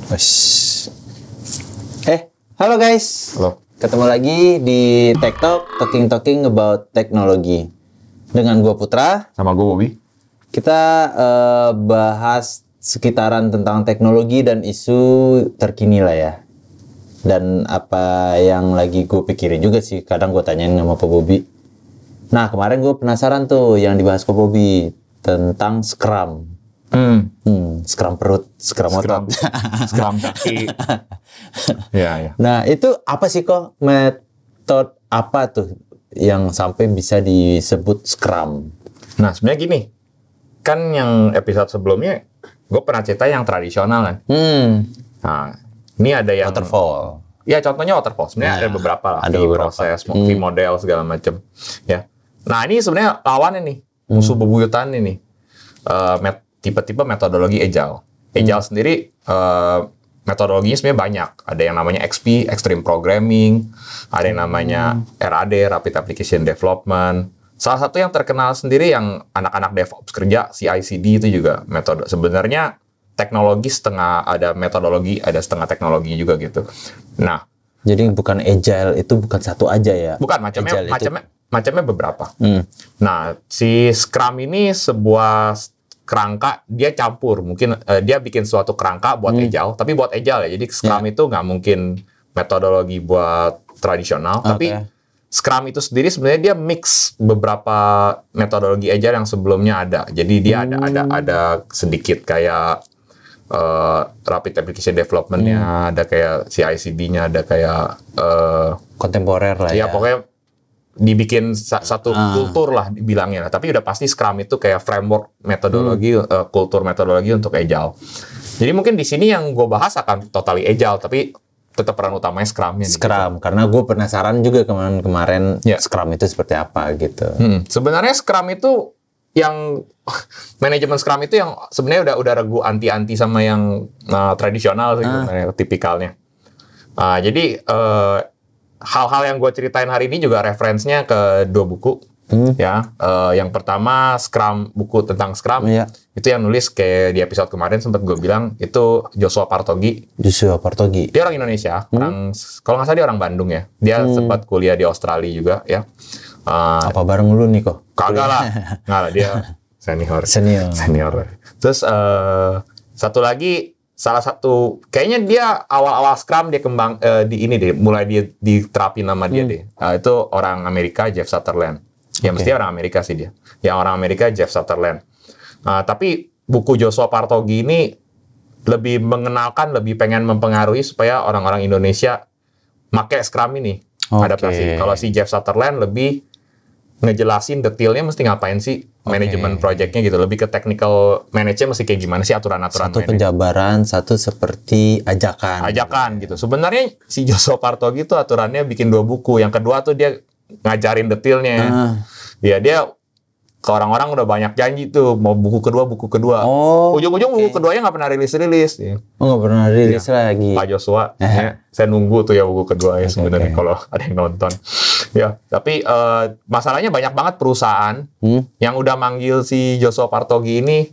Halo guys. Halo. Ketemu lagi di Tech Talk, talking about teknologi. Dengan gua Putra. Sama gue Bobby. Kita bahas sekitaran tentang teknologi dan isu terkini lah ya. Dan apa yang lagi gue pikirin juga sih. Kadang gue tanyain sama Pak Bobby. Nah kemarin gue penasaran tuh yang dibahas Pak Bobby tentang Scrum. Scrum perut, Scrum otot, Scrum kaki. Ya. Nah itu apa sih kok metode apa tuh yang sampai bisa disebut Scrum? Nah sebenarnya gini, kan yang episode sebelumnya gue pernah cerita yang tradisional kan. Nah ini ada yang Waterfall. Ya contohnya waterfall. Sebenarnya ada beberapa lah. Ada beberapa. Proses, model segala macam. Ya. Nah ini sebenarnya lawannya nih, musuh bebuyutan ini. Tipe-tipe metodologi Agile. Agile sendiri metodologinya sebenarnya banyak. Ada yang namanya XP, Extreme Programming. Ada yang namanya RAD, Rapid Application Development. Salah satu yang terkenal sendiri yang anak-anak DevOps kerja, CI/CD itu juga metode. Sebenarnya teknologi setengah ada metodologi, ada setengah teknologi juga gitu. Nah, jadi bukan Agile itu bukan satu aja ya? Bukan, macamnya beberapa. Nah, si Scrum ini sebuah kerangka, dia campur. Mungkin dia bikin suatu kerangka buat Agile, tapi buat Agile ya. Jadi Scrum itu nggak mungkin metodologi buat tradisional, tapi Scrum itu sendiri sebenarnya dia mix beberapa metodologi Agile yang sebelumnya ada. Jadi dia ada sedikit kayak Rapid Application Development-nya, ada kayak CI/CD-nya, ada kayak kontemporer lah ya. Ya pokoknya dibikin satu kultur lah dibilangnya. Tapi udah pasti Scrum itu kayak framework metodologi, kultur metodologi untuk Agile. Jadi mungkin di sini yang gue bahas akan totally Agile, tapi tetap peran utamanya Scrum-nya. Scrum, karena gue penasaran juga kemarin Scrum itu seperti apa gitu. Sebenarnya Scrum itu yang manajemen Scrum itu yang sebenarnya udah regu anti sama yang tradisional sih sebenarnya tipikalnya. Jadi hal-hal yang gue ceritain hari ini juga referensinya ke 2 buku. Ya, yang pertama buku tentang Scrum. Itu yang nulis kayak di episode kemarin sempat gue bilang itu Joshua Partogi. Dia orang Indonesia, kalau nggak salah dia orang Bandung ya. Dia sempat kuliah di Australia juga ya. Apa bareng lu nih kok? Kagak lah, nggak lah, dia senior. Terus satu lagi, salah satu kayaknya dia awal-awal Scrum dia mulai diterapin nama dia deh. Itu orang Amerika, Jeff Sutherland. Ya mesti orang Amerika sih dia. Ya orang Amerika, Jeff Sutherland. Tapi buku Joshua Partogi ini lebih mengenalkan, lebih pengen mempengaruhi supaya orang-orang Indonesia pakai Scrum ini adaptasi. Kalau si Jeff Sutherland lebih ngejelasin detailnya mesti ngapain sih manajemen projectnya gitu, lebih ke technical management mesti kayak gimana sih aturan-aturan. Satu penjabaran, satu seperti ajakan gitu. Sebenarnya si Joshua Partogi itu aturannya bikin 2 buku. Yang kedua tuh dia ngajarin detailnya. Ya dia ke orang-orang udah banyak janji tuh mau buku kedua. Ujung-ujung buku keduanya nggak pernah rilis. Nggak pernah rilis lagi. Pak Joshua, saya nunggu tuh ya buku kedua ya sebenarnya kalau ada yang nonton. Ya, tapi masalahnya banyak banget perusahaan yang udah manggil si Joshua Partogi ini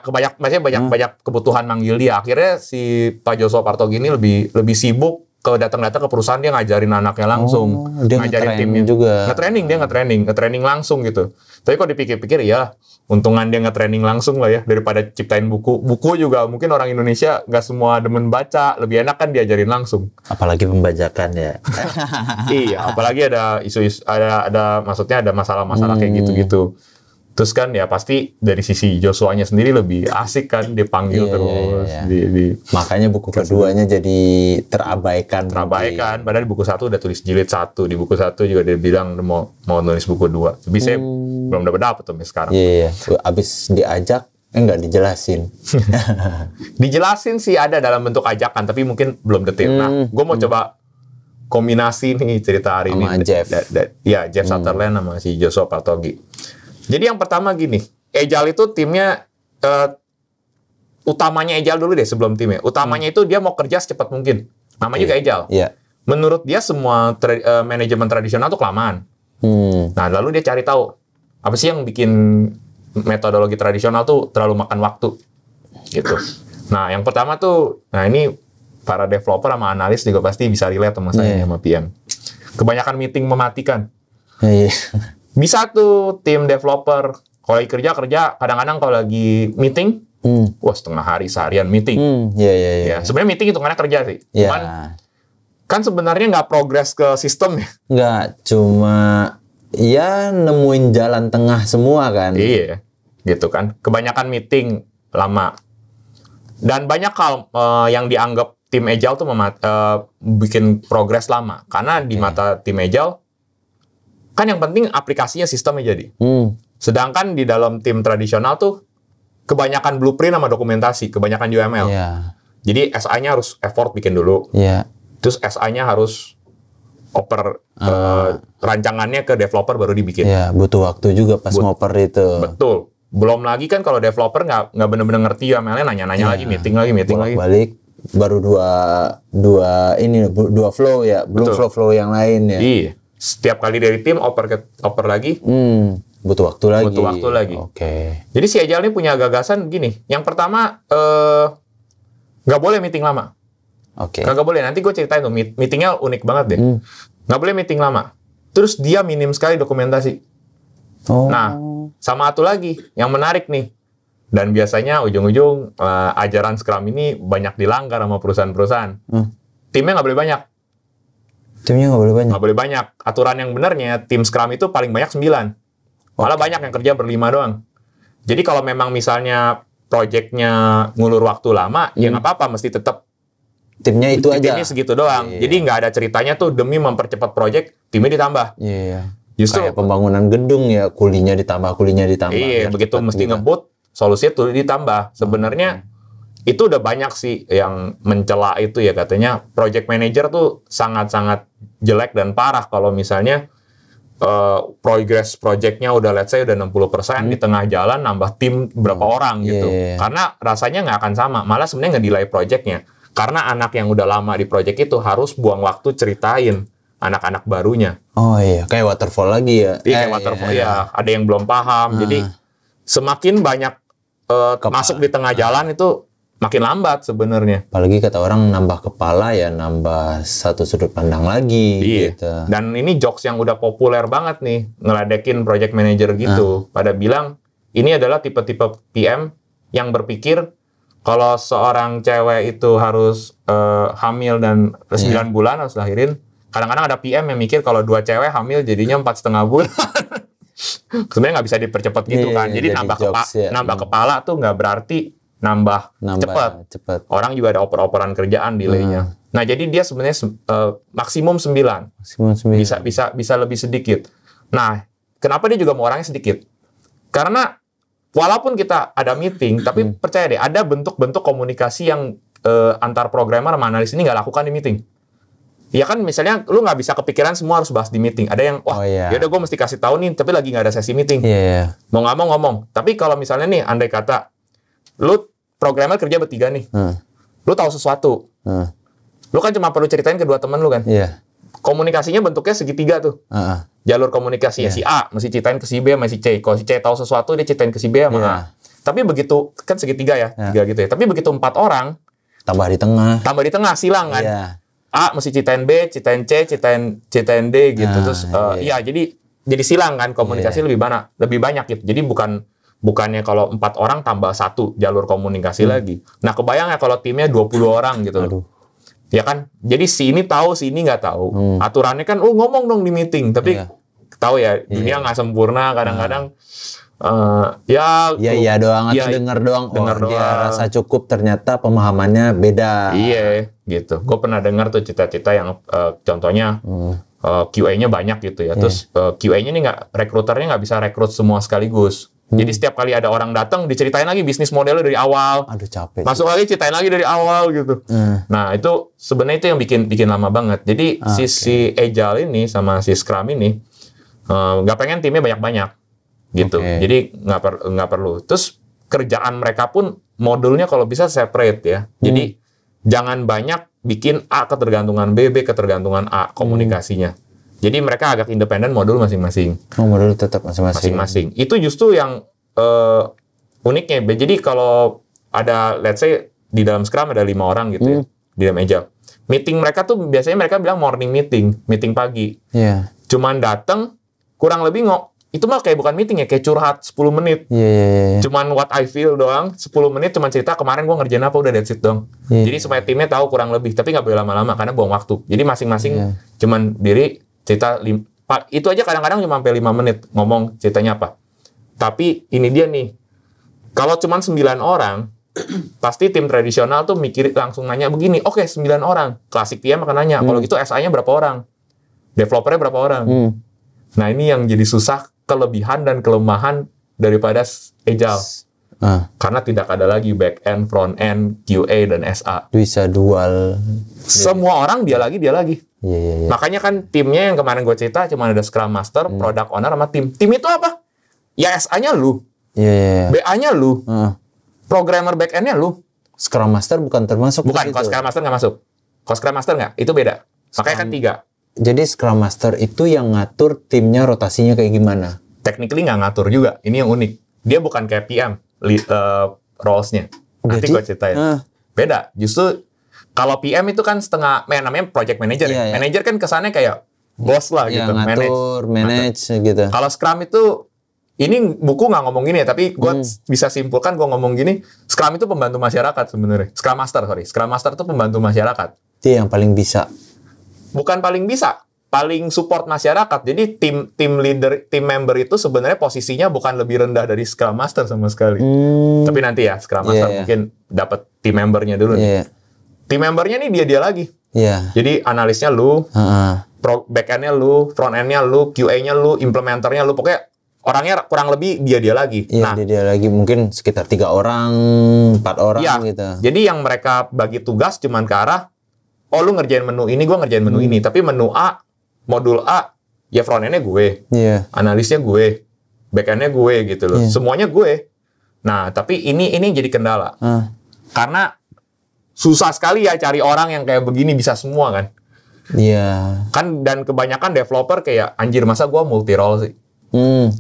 banyak kebutuhan manggil dia. Akhirnya si Pak Joshua Partogi ini lebih sibuk ke datang-datang ke perusahaan, dia ngajarin anaknya langsung, dia ngajarin timnya juga. Nge-training langsung gitu. Tapi kok dipikir-pikir ya, untungan dia nge-training langsung lah ya daripada ciptain buku. Buku juga mungkin orang Indonesia nggak semua demen baca, lebih enak kan diajarin langsung. Apalagi pembajakan ya. Iya, apalagi ada isu-isu, ada maksudnya ada masalah-masalah kayak gitu-gitu. Terus kan ya pasti dari sisi Joshua-nya sendiri lebih asik kan dipanggil terus. Makanya buku keduanya jadi terabaikan. Padahal di buku 1 udah tulis jilid 1. Di buku 1 juga dia bilang mau nulis buku 2. Tapi saya belum dapet sampai sekarang. Iya. Abis diajak, nggak dijelasin. Dijelasin sih ada dalam bentuk ajakan, tapi mungkin belum detail. Nah, gue mau coba kombinasi nih cerita hari sama ini. Jeff. Jeff Sutherland sama si Joshua Partogi. Jadi yang pertama gini, Agile itu timnya, utamanya Agile dulu deh sebelum timnya. Utamanya itu dia mau kerja secepat mungkin. Namanya juga Agile. Menurut dia semua manajemen tradisional itu kelamaan. Nah lalu dia cari tahu, apa sih yang bikin metodologi tradisional tuh terlalu makan waktu. Gitu. Nah, yang pertama tuh, nah ini para developer sama analis juga pasti bisa relate sama saya sama PM. Kebanyakan meeting mematikan. Bisa tuh tim developer kalau lagi kerja kadang-kadang kalau lagi meeting, wah setengah hari seharian meeting. Ya, sebenarnya meeting hitungannya kerja sih. Cuman kan sebenarnya nggak progres ke sistem ya. Nggak, cuma ya nemuin jalan tengah semua kan. Iya, gitu kan. Kebanyakan meeting lama. Dan banyak hal yang dianggap tim agile tuh bikin progres lama. Karena di mata tim agile, kan yang penting aplikasinya sistemnya jadi. Sedangkan di dalam tim tradisional tuh, kebanyakan blueprint sama dokumentasi, kebanyakan UML. Jadi SI-nya harus effort bikin dulu. Terus SI-nya harus oper rancangannya ke developer baru dibikin. Butuh waktu juga pas ngoper itu. Betul. Belum lagi kan kalau developer nggak benar-benar ngerti UML-nya, nanya-nanya lagi, meeting lagi. Balik baru dua flow ya, belum flow yang lain ya. Iya. Setiap kali dari tim oper lagi. Butuh waktu lagi. Oke. Jadi si Agile ini punya gagasan gini. Yang pertama nggak boleh meeting lama. Nggak boleh. Nanti gue ceritain tuh meetingnya unik banget deh. Nggak boleh meeting lama. Terus dia minim sekali dokumentasi. Nah, sama satu lagi yang menarik nih. Dan biasanya ujung-ujung ajaran Scrum ini banyak dilanggar sama perusahaan-perusahaan. Timnya nggak boleh banyak. Nggak boleh banyak. Aturan yang benarnya tim Scrum itu paling banyak 9. Malah banyak yang kerja berlima doang. Jadi kalau memang misalnya proyeknya ngulur waktu lama, ya nggak apa-apa, mesti tetap timnya itu aja. Timnya segitu doang. Jadi nggak ada ceritanya tuh demi mempercepat proyek, timnya ditambah. Justru kayak pembangunan gedung ya, kulinya ditambah. Iya, begitu mesti ngebut, solusinya tuh ditambah. Sebenarnya itu udah banyak sih yang mencela itu ya, katanya project manager tuh sangat-sangat jelek dan parah kalau misalnya progress projectnya udah let's say udah 60%, di tengah jalan nambah tim berapa orang gitu. Karena rasanya nggak akan sama, malah sebenarnya nge-delay projectnya. Karena anak yang udah lama di project itu harus buang waktu ceritain anak-anak barunya. Kayak waterfall lagi ya. Kayak waterfall ya. Ada yang belum paham. Jadi semakin banyak masuk di tengah jalan itu makin lambat sebenarnya. Apalagi kata orang nambah kepala ya nambah satu sudut pandang lagi. Gitu. Dan ini jokes yang udah populer banget nih, ngeledekin project manager gitu. Pada bilang ini adalah tipe-tipe PM yang berpikir kalau seorang cewek itu harus hamil dan 9 bulan harus lahirin. Kadang-kadang ada PM yang mikir kalau 2 cewek hamil jadinya 4,5 bulan. Sebenarnya nggak bisa dipercepat gitu kan. Jadi nambah kepala tuh nggak berarti nambah cepat. Orang juga ada oper-operan kerjaan delay-nya. Nah, jadi dia sebenarnya maksimum 9. Bisa lebih sedikit. Nah, kenapa dia juga mau orangnya sedikit? Karena walaupun kita ada meeting, tapi percaya deh, ada bentuk-bentuk komunikasi yang antar programmer sama analis ini nggak lakukan di meeting. Ya kan, misalnya lu nggak bisa kepikiran semua harus bahas di meeting. Ada yang, yaudah gue mesti kasih tahu nih, tapi lagi nggak ada sesi meeting. Mau nggak mau ngomong. Tapi kalau misalnya nih, andai kata lu programmer kerja bertiga nih, lu tahu sesuatu, lu kan cuma perlu ceritain ke 2 teman lu kan. Komunikasinya bentuknya segitiga tuh. Jalur komunikasi si A mesti ceritain ke si B sama si C. Kalau si C tahu sesuatu dia ceritain ke si B sama A. Tapi begitu kan segitiga ya, 3 gitu ya. Tapi begitu 4 orang, tambah di tengah silang kan. A mesti ceritain B, ceritain C, ceritain D gitu. Terus jadi silang kan, komunikasi lebih banyak gitu. Jadi bukannya kalau 4 orang tambah 1 jalur komunikasi lagi. Nah, kebayang ya kalau timnya 20 orang gitu. Ya kan? Jadi si ini tahu, si ini nggak tahu. Aturannya kan, ngomong dong di meeting. Tapi tahu ya, dunia nggak sempurna. Kadang-kadang doang atau denger doang. Dia rasa cukup, ternyata pemahamannya beda. Iya, gitu. Gue pernah dengar tuh cita-cita yang contohnya QA-nya banyak gitu ya. Terus QA-nya nih rekruternya nggak bisa rekrut semua sekaligus. Jadi setiap kali ada orang datang diceritain lagi bisnis modelnya dari awal. Aduh, capek. Masuk lagi ceritain lagi dari awal gitu. Nah, itu sebenarnya itu yang bikin lama banget. Jadi si Agile ini sama si Scrum ini nggak pengen timnya banyak-banyak gitu. Jadi nggak perlu. Terus kerjaan mereka pun modulnya kalau bisa separate ya. Jadi jangan banyak bikin A ketergantungan B, B ketergantungan A komunikasinya. Jadi mereka agak independen modul masing-masing. Modul tetap masing-masing. Itu justru yang uniknya. Jadi kalau ada let's say di dalam Scrum ada 5 orang gitu ya, di dalam Agile. Meeting mereka tuh biasanya mereka bilang morning meeting pagi. Cuman datang kurang lebih itu mah kayak bukan meeting ya, kayak curhat 10 menit. Cuman what I feel doang, 10 menit cuman cerita kemarin gue ngerjain apa, udah that's it dong. Jadi supaya timnya tahu kurang lebih, tapi nggak boleh lama-lama karena buang waktu. Jadi masing-masing cuman diri cerita, itu aja kadang-kadang cuma sampai 5 menit ngomong ceritanya apa. Tapi ini dia nih, kalau cuman 9 orang, pasti tim tradisional tuh mikir langsung nanya begini, oke 9 orang, klasik PM akan nanya, kalau gitu SA-nya berapa orang? Developernya berapa orang? Nah ini yang jadi susah, kelebihan dan kelemahan daripada Agile. Karena tidak ada lagi back end, front end, QA dan SA. Bisa dual. Semua orang dia lagi. Makanya kan timnya yang kemarin gue cerita cuma ada Scrum Master, Product Owner sama tim. Tim itu apa? Ya SA-nya lu. BA-nya lu. Programmer back end-nya lu. Scrum Master bukan termasuk. Bukan, kalau Scrum Master nggak masuk. Kalau Scrum Master nggak, itu beda. Makanya kan 3. Jadi Scrum Master itu yang ngatur timnya rotasinya kayak gimana? Technically nggak ngatur juga. Ini yang unik. Dia bukan kayak PM roles-nya. Nanti gue ceritain. Beda. Justru kalau PM itu kan setengah, namanya project manager. Manager kan kesannya kayak bos lah gitu. Ngatur, manage gitu. Kalau Scrum itu, ini buku nggak ngomong gini ya, tapi gue bisa simpulkan gue ngomong gini, Scrum itu pembantu masyarakat sebenarnya. Scrum Master itu pembantu masyarakat. Itu yang paling bisa. Bukan paling bisa, paling support masyarakat. Jadi tim leader, tim member itu sebenarnya posisinya bukan lebih rendah dari Scrum Master sama sekali. Tapi nanti ya Scrum Master mungkin dapat tim membernya dulu. Tim membernya nih dia lagi. Jadi analisnya lu, back-endnya lu, front-endnya lu, QA-nya lu, implementernya lu, pokoknya orangnya kurang lebih dia lagi. Dia lagi mungkin sekitar 3 orang, 4 orang gitu. Jadi yang mereka bagi tugas cuman ke arah, oh lu ngerjain menu ini, gue ngerjain menu ini. Tapi menu A, modul A, ya front-endnya gue. Analisnya gue. Back-endnya gue gitu loh. Semuanya gue. Nah, tapi ini jadi kendala. Karena susah sekali ya cari orang yang kayak begini bisa semua kan. Kan dan kebanyakan developer kayak, anjir masa gue multi-role sih.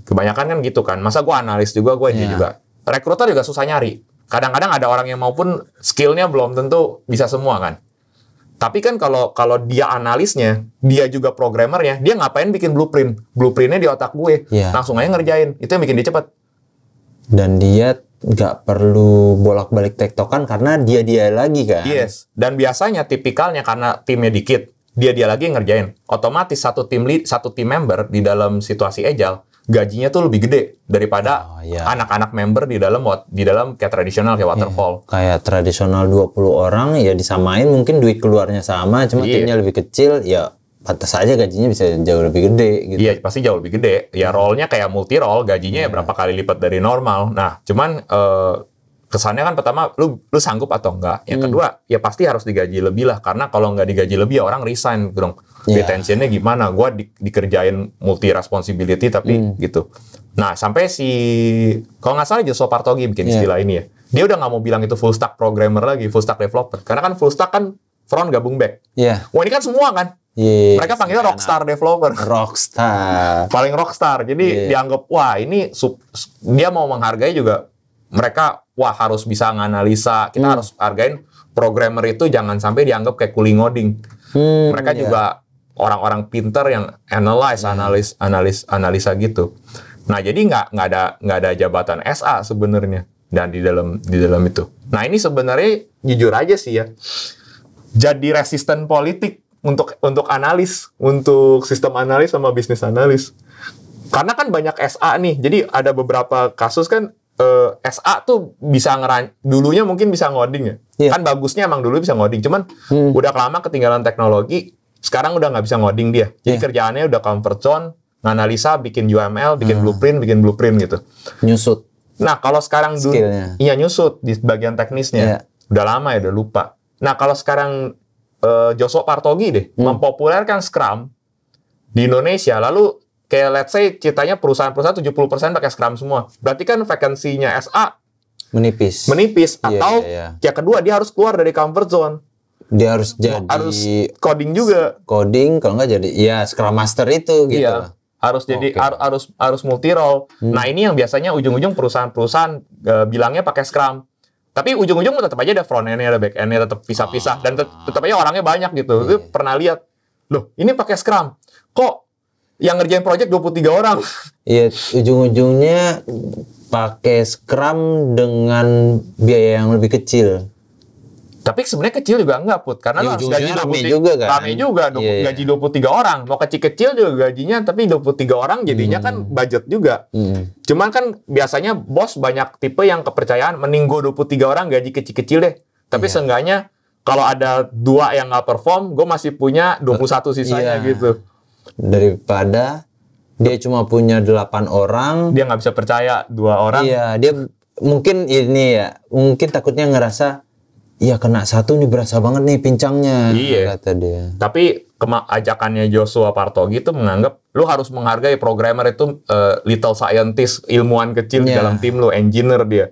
Kebanyakan kan gitu kan. Masa gue analis juga, gue ini juga. Rekruter juga susah nyari. Kadang-kadang ada orang yang maupun skillnya belum tentu bisa semua kan. Tapi kan kalau dia analisnya, dia juga programmernya, dia ngapain bikin blueprint? Blueprintnya di otak gue, langsung aja ngerjain. Itu yang bikin dia cepat. Dan dia nggak perlu bolak-balik tektokan karena dia lagi kan. Dan biasanya tipikalnya karena timnya dikit, dia lagi ngerjain. Otomatis satu tim member di dalam situasi Agile, gajinya tuh lebih gede daripada anak-anak member di dalam kayak tradisional kayak waterfall. Kayak tradisional 20 orang ya disamain, mungkin duit keluarnya sama, cuma timnya lebih kecil, ya pantas aja gajinya bisa jauh lebih gede gitu. Iya, pasti jauh lebih gede. Ya role-nya kayak multi role, gajinya ya berapa kali lipat dari normal. Nah, cuman kesannya kan pertama lu sanggup atau enggak. Yang kedua, ya pasti harus digaji lebih lah, karena kalau nggak digaji lebih ya orang resign gitu dong. Retentionnya gimana? Gua dikerjain multi responsibility tapi gitu. Nah, sampai kalau nggak salah Joshua Partogi bikin istilah ini ya. Dia udah nggak mau bilang itu full stack programmer lagi, full stack developer. Karena kan full stack kan front gabung back. Wah ini kan semua kan. Mereka panggilnya rockstar developer. Rockstar. Paling rockstar. Jadi dianggap wah ini dia mau menghargai juga mereka. Wah harus bisa nganalisa. Kita harus hargain programmer itu jangan sampai dianggap kayak kuli ngoding. Mereka juga orang-orang pinter yang analisa gitu. Nah jadi nggak ada jabatan SA sebenarnya dan di dalam itu. Nah ini sebenarnya jujur aja sih ya, jadi resisten politik untuk analis, untuk sistem analis sama bisnis analis. Karena kan banyak SA nih, jadi ada beberapa kasus kan SA tuh bisa dulunya mungkin bisa ngoding ya. Kan bagusnya emang dulu bisa ngoding, cuman udah lama ketinggalan teknologi, sekarang udah nggak bisa ngoding dia. Jadi kerjaannya udah comfort zone, nganalisa, bikin UML, bikin blueprint gitu. Nyusut. Nah kalau sekarang nyusut di bagian teknisnya. Udah lama ya, udah lupa. Nah kalau sekarang Joshua Partogi deh mempopulerkan Scrum di Indonesia, lalu kayak let's say ceritanya perusahaan-perusahaan 70% pakai Scrum semua. Berarti kan vakansinya SA menipis atau yang kedua dia harus keluar dari comfort zone. Dia harus coding juga. Coding kalau nggak jadi Scrum Master itu gitu. Harus jadi harus multi role. Nah, ini yang biasanya ujung-ujung perusahaan-perusahaan bilangnya pakai Scrum. Tapi ujung-ujung tetap aja ada front end-nya, ada back end-nya, tetap pisah-pisah dan tetap aja orangnya banyak gitu. Lu pernah lihat, loh ini pakai Scrum, kok yang ngerjain project 23 orang? Iya, ujung-ujungnya pakai Scrum dengan biaya yang lebih kecil. Tapi sebenarnya kecil juga enggak, Put. Karena lu harus gaji 23 juga kan. Rame juga, gaji 23 orang. Mau kecil-kecil juga gajinya, tapi 23 orang jadinya kan budget juga. Cuman kan biasanya bos banyak tipe yang kepercayaan, mending gue 23 orang gaji kecil-kecil deh. Tapi seenggaknya kalau ada 2 yang nggak perform, gue masih punya 21 sisanya gitu. Daripada dia cuma punya 8 orang. Dia nggak bisa percaya 2 orang. Iya, dia mungkin ini ya, mungkin takutnya ngerasa, iya kena 1 nih berasa banget nih pincangnya, kata dia. Tapi ajakannya Joshua Partogi itu menganggap lu harus menghargai programmer itu little scientist, ilmuwan kecil di dalam tim lu, engineer dia.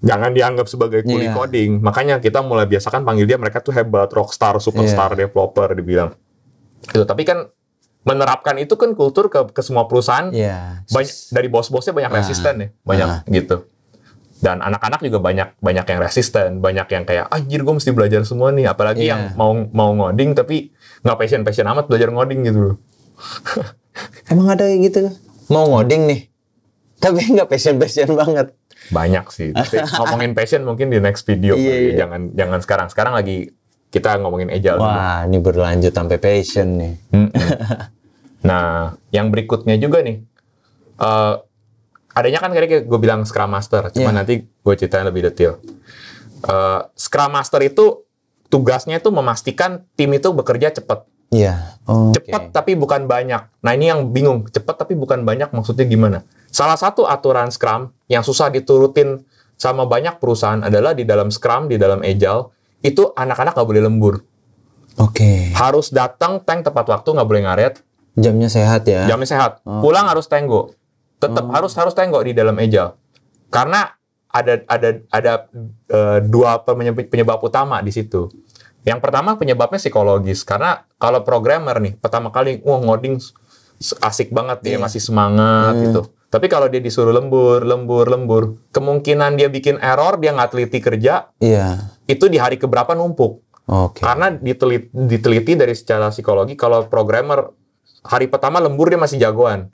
Jangan dianggap sebagai kuli coding. Makanya kita mulai biasakan panggil dia, mereka tuh hebat, rockstar, superstar, developer dibilang. Itu tapi kan menerapkan itu kan kultur ke semua perusahaan. Banyak dari bos-bosnya banyak resisten ya, banyak gitu. Dan anak-anak juga banyak yang resisten, banyak yang kayak anjir gue mesti belajar semua nih, apalagi yang mau ngoding tapi nggak passion amat belajar ngoding gitu. Emang ada gitu, mau ngoding nih tapi nggak passion banget. Banyak sih. Tapi ngomongin passion mungkin di next video. Jangan sekarang lagi kita ngomongin agile. Wah, ini berlanjut sampai passion nih. Nah, yang berikutnya juga nih. Adanya kan kayak gue bilang Scrum Master, cuma nanti gue ceritain lebih detail. Scrum Master itu tugasnya itu memastikan tim itu bekerja cepat. Cepat tapi bukan banyak. Nah ini yang bingung, cepat tapi bukan banyak maksudnya gimana? Salah satu aturan Scrum yang susah diturutin sama banyak perusahaan adalah di dalam Scrum, di dalam Agile, itu anak-anak nggak boleh lembur. Harus datang tank tepat waktu, nggak boleh ngaret. Jamnya sehat ya? Jamnya sehat. Pulang harus tenggo. Tetap harus tengok di dalam Agile. Karena ada 2 penyebab utama di situ. Yang pertama penyebabnya psikologis. Karena kalau programmer nih, pertama kali ngoding asik banget, dia masih semangat gitu. Tapi kalau dia disuruh lembur, kemungkinan dia bikin error, dia nggak teliti kerja, itu di hari keberapa numpuk. Karena diteliti dari secara psikologi, kalau programmer hari pertama lembur dia masih jagoan.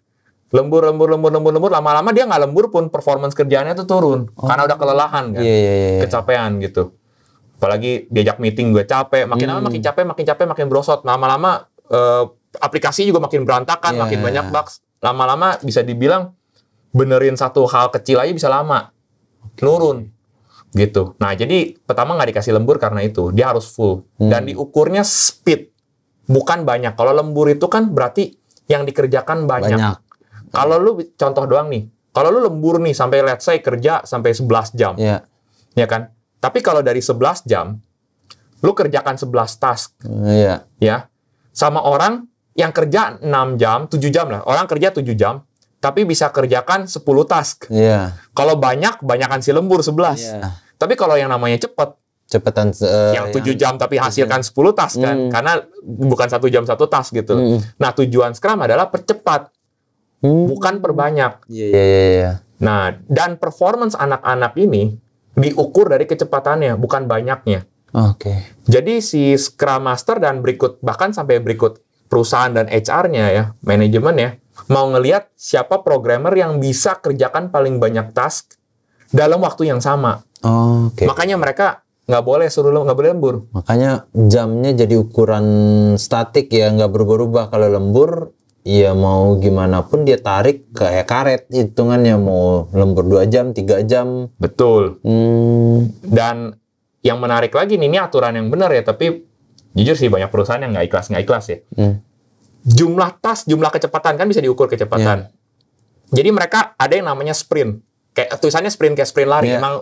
Lembur, lama-lama dia nggak lembur pun performance kerjaannya tuh turun. Karena udah kelelahan kan, kecapean gitu. Apalagi diajak meeting gue capek, makin lama makin capek, makin brosot. Lama-lama aplikasi juga makin berantakan, makin banyak bugs. Lama-lama bisa dibilang benerin satu hal kecil aja bisa lama, nurun gitu. Nah jadi pertama nggak dikasih lembur karena itu, dia harus full. Dan diukurnya speed, bukan banyak. Kalau lembur itu kan berarti yang dikerjakan banyak. Kalau lu contoh doang nih, kalau lu lembur nih sampai let's say kerja sampai 11 jam, ya kan? Tapi kalau dari 11 jam, lu kerjakan 11 task, ya, sama orang yang kerja 6 jam, 7 jam lah, orang kerja 7 jam, tapi bisa kerjakan 10 task. Kalau banyakan si lembur 11. Tapi kalau yang namanya cepetan yang 7 jam tapi hasilkan 10 task kan, karena bukan 1 jam 1 task gitu. Nah tujuan Scrum adalah percepat. Bukan perbanyak. Nah, dan performance anak-anak ini diukur dari kecepatannya, bukan banyaknya. Jadi si Scrum Master dan bahkan sampai berikut perusahaan dan HR-nya ya, manajemen ya, mau ngelihat siapa programmer yang bisa kerjakan paling banyak task dalam waktu yang sama. Makanya mereka nggak boleh lembur. Makanya jamnya jadi ukuran statik ya, nggak berubah-ubah. Kalau lembur ya mau gimana pun dia tarik kayak karet, hitungannya mau lembur 2 jam, 3 jam. Betul. Dan yang menarik lagi nih, ini aturan yang benar ya, tapi jujur sih banyak perusahaan yang nggak ikhlas ya. Jumlah kecepatan kan bisa diukur kecepatan. Jadi mereka ada yang namanya sprint. Kayak tulisannya sprint, kayak sprint lari. Emang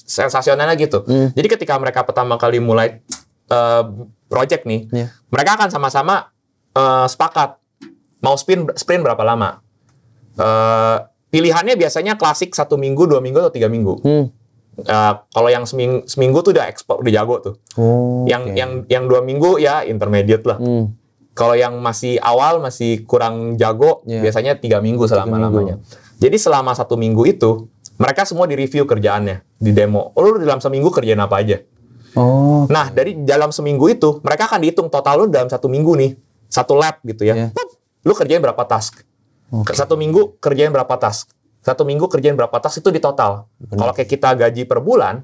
sensasionalnya gitu. Jadi ketika mereka pertama kali mulai project nih, mereka akan sama-sama sepakat mau sprint berapa lama. Pilihannya biasanya klasik 1 minggu, 2 minggu, atau 3 minggu. Kalau yang seminggu tuh udah ekspor, udah jago tuh. Yang 2 minggu ya intermediate lah. Kalau yang masih awal, masih kurang jago, biasanya 3 minggu selama-lamanya. Jadi selama 1 minggu itu, Mereka semua di-review kerjaannya, di demo. Lu dalam seminggu kerjain apa aja. Nah, dari dalam seminggu itu, mereka akan dihitung total lu dalam 1 minggu nih. 1 lab gitu ya. Lu kerjain berapa task. 1 minggu kerjain berapa task. 1 minggu kerjain berapa task itu di total. Kalau kayak kita gaji per bulan,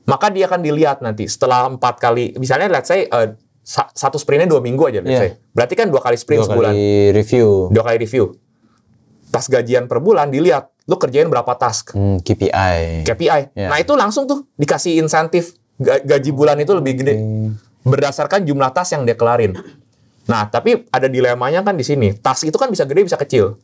maka dia akan dilihat nanti setelah 4 kali, misalnya let's say, satu sprintnya 2 minggu aja. Let's say. Berarti kan 2 kali sprint sebulan. 2 kali review. Tas gajian per bulan dilihat. Lu kerjain berapa task? KPI. Nah, itu langsung tuh dikasih insentif. Gaji bulan itu lebih gede. Berdasarkan jumlah task yang dia kelarin. Nah, tapi ada dilemanya kan di sini. Task itu kan bisa gede, bisa kecil.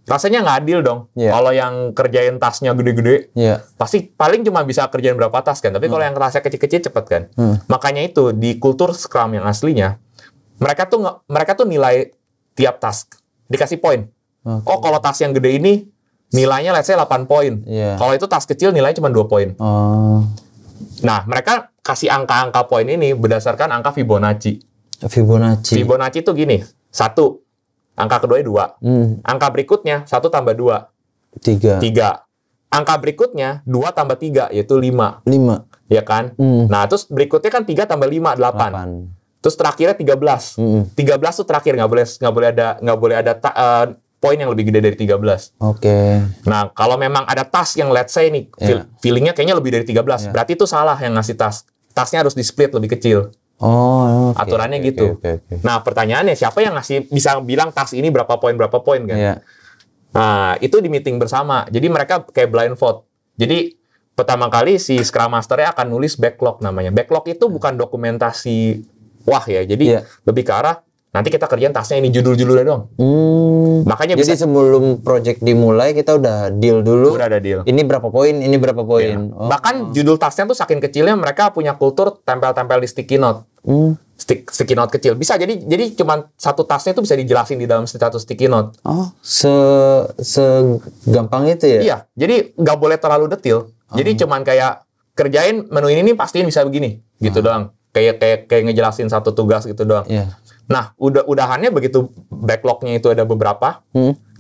Rasanya nggak adil dong. Kalau yang kerjain tasknya gede-gede, pasti paling cuma bisa kerjain berapa task kan. Tapi kalau yang tasknya kecil-kecil cepet kan. Makanya itu, di kultur Scrum yang aslinya, mereka tuh nilai tiap task. Dikasih poin. Oh, kalau task yang gede ini, nilainya let's say 8 poin. Kalau itu task kecil nilainya cuma 2 poin. Nah, mereka kasih angka-angka poin ini berdasarkan angka Fibonacci. Fibonacci itu gini. 1. Angka kedua 2. Angka berikutnya 1 tambah 2. 3. Angka berikutnya 2 tambah 3 yaitu 5. Ya kan? Nah, terus berikutnya kan 3 tambah 5 8. Terus terakhirnya 13. 13 tuh terakhir nggak boleh ada poin yang lebih gede dari 13. Nah, kalau memang ada task yang let's say nih, feelingnya kayaknya lebih dari 13, berarti itu salah yang ngasih task. Tasknya harus di-split lebih kecil. Aturannya gitu. Nah, pertanyaannya siapa yang bisa bilang task ini berapa poin kan? Nah, itu di meeting bersama. Jadi mereka kayak blind vote. Jadi pertama kali si Scrum Master-nya akan nulis backlog namanya. Backlog itu bukan dokumentasi ya. Jadi lebih ke arah nanti kita kerjain tasnya ini judul-judulnya doang. Makanya jadi sebelum project dimulai kita udah deal dulu. Udah ada deal. Ini berapa poin, ini berapa poin. Bahkan judul tasnya tuh saking kecilnya mereka punya kultur tempel-tempel di sticky note. Sticky note kecil. Bisa jadi cuma satu tasnya tuh bisa dijelasin di dalam satu sticky note. Segampang itu ya? Iya. Jadi nggak boleh terlalu detail. Jadi cuman kayak kerjain menu ini nih pastiin bisa begini gitu doang. Kayak ngejelasin satu tugas gitu doang. Nah, udahannya begitu backlognya itu ada beberapa,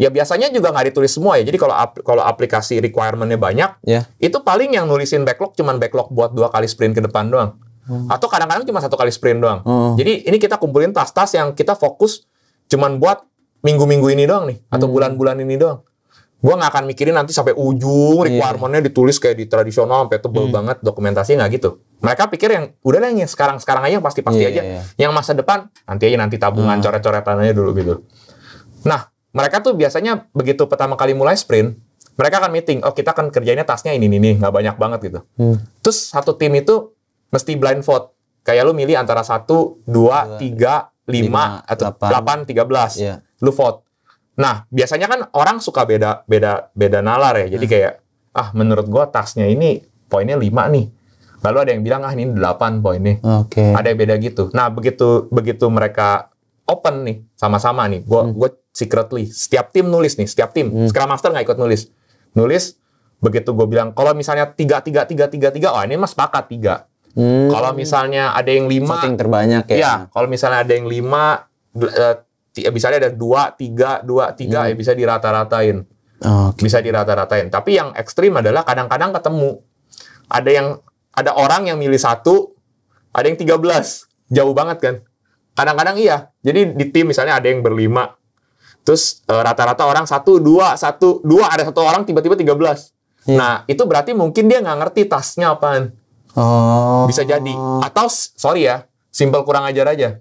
ya biasanya juga nggak ditulis semua ya. Jadi kalau aplikasi requirement-nya banyak, itu paling yang nulisin backlog cuman backlog buat 2 kali sprint ke depan doang. Atau kadang-kadang cuma 1 kali sprint doang. Jadi ini kita kumpulin tas-tas yang kita fokus cuman buat minggu-minggu ini doang nih, atau bulan-bulan ini doang. Gua nggak akan mikirin nanti sampai ujung requirement-nya ditulis kayak di tradisional sampai tebel banget dokumentasi, nggak gitu. Mereka pikir yang udah lah yang sekarang aja pasti aja. Yang masa depan nanti tabungan coret-coretan aja dulu gitu. Nah, mereka tuh biasanya begitu pertama kali mulai sprint, mereka akan meeting. Oh, kita akan kerjainnya tasnya ini nggak banyak banget gitu. Terus satu tim itu mesti blind vote. Kayak lu milih antara 1, 2, 3, 5 atau 8, 13. Lu vote. Nah, biasanya kan orang suka beda nalar ya. Jadi kayak, menurut gua tasnya ini poinnya 5 nih. Lalu ada yang bilang, ini 8 poinnya. Ada yang beda gitu. Nah, begitu mereka open nih, sama-sama nih. Gua secretly, setiap tim nulis nih, Scrum Master nggak ikut nulis. Begitu gue bilang, kalau misalnya 3, ini mah sepakat 3. Kalau misalnya ada yang 5, voting terbanyak ya. Iya, kalau misalnya ada yang 5, misalnya ada 2, 3, ya bisa dirata-ratain. Bisa dirata-ratain. Tapi yang ekstrim adalah kadang-kadang ketemu. Ada orang yang milih 1, ada yang 13. Jauh banget kan? Kadang-kadang iya. Jadi di tim misalnya ada yang berlima. Terus rata-rata orang 1, 2, ada satu orang tiba-tiba 13. Nah, itu berarti mungkin dia nggak ngerti tasnya apaan. Bisa jadi. Atau, sorry ya, simple kurang ajar aja.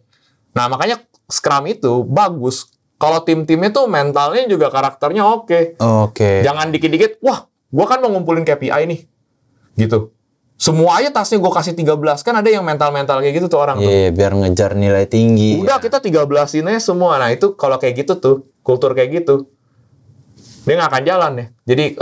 Nah, makanya Scrum itu bagus. Kalau tim-timnya tuh mentalnya juga karakternya oke. Jangan dikit-dikit, wah, gua kan mau ngumpulin KPI nih. Gitu. Semua aja tasnya gue kasih 13. Kan ada yang mental-mental kayak gitu tuh orang tuh. Biar ngejar nilai tinggi. Udah, kita 13-in aja semua. Nah, itu kalau kayak gitu tuh, kultur kayak gitu, dia nggak akan jalan ya. Jadi,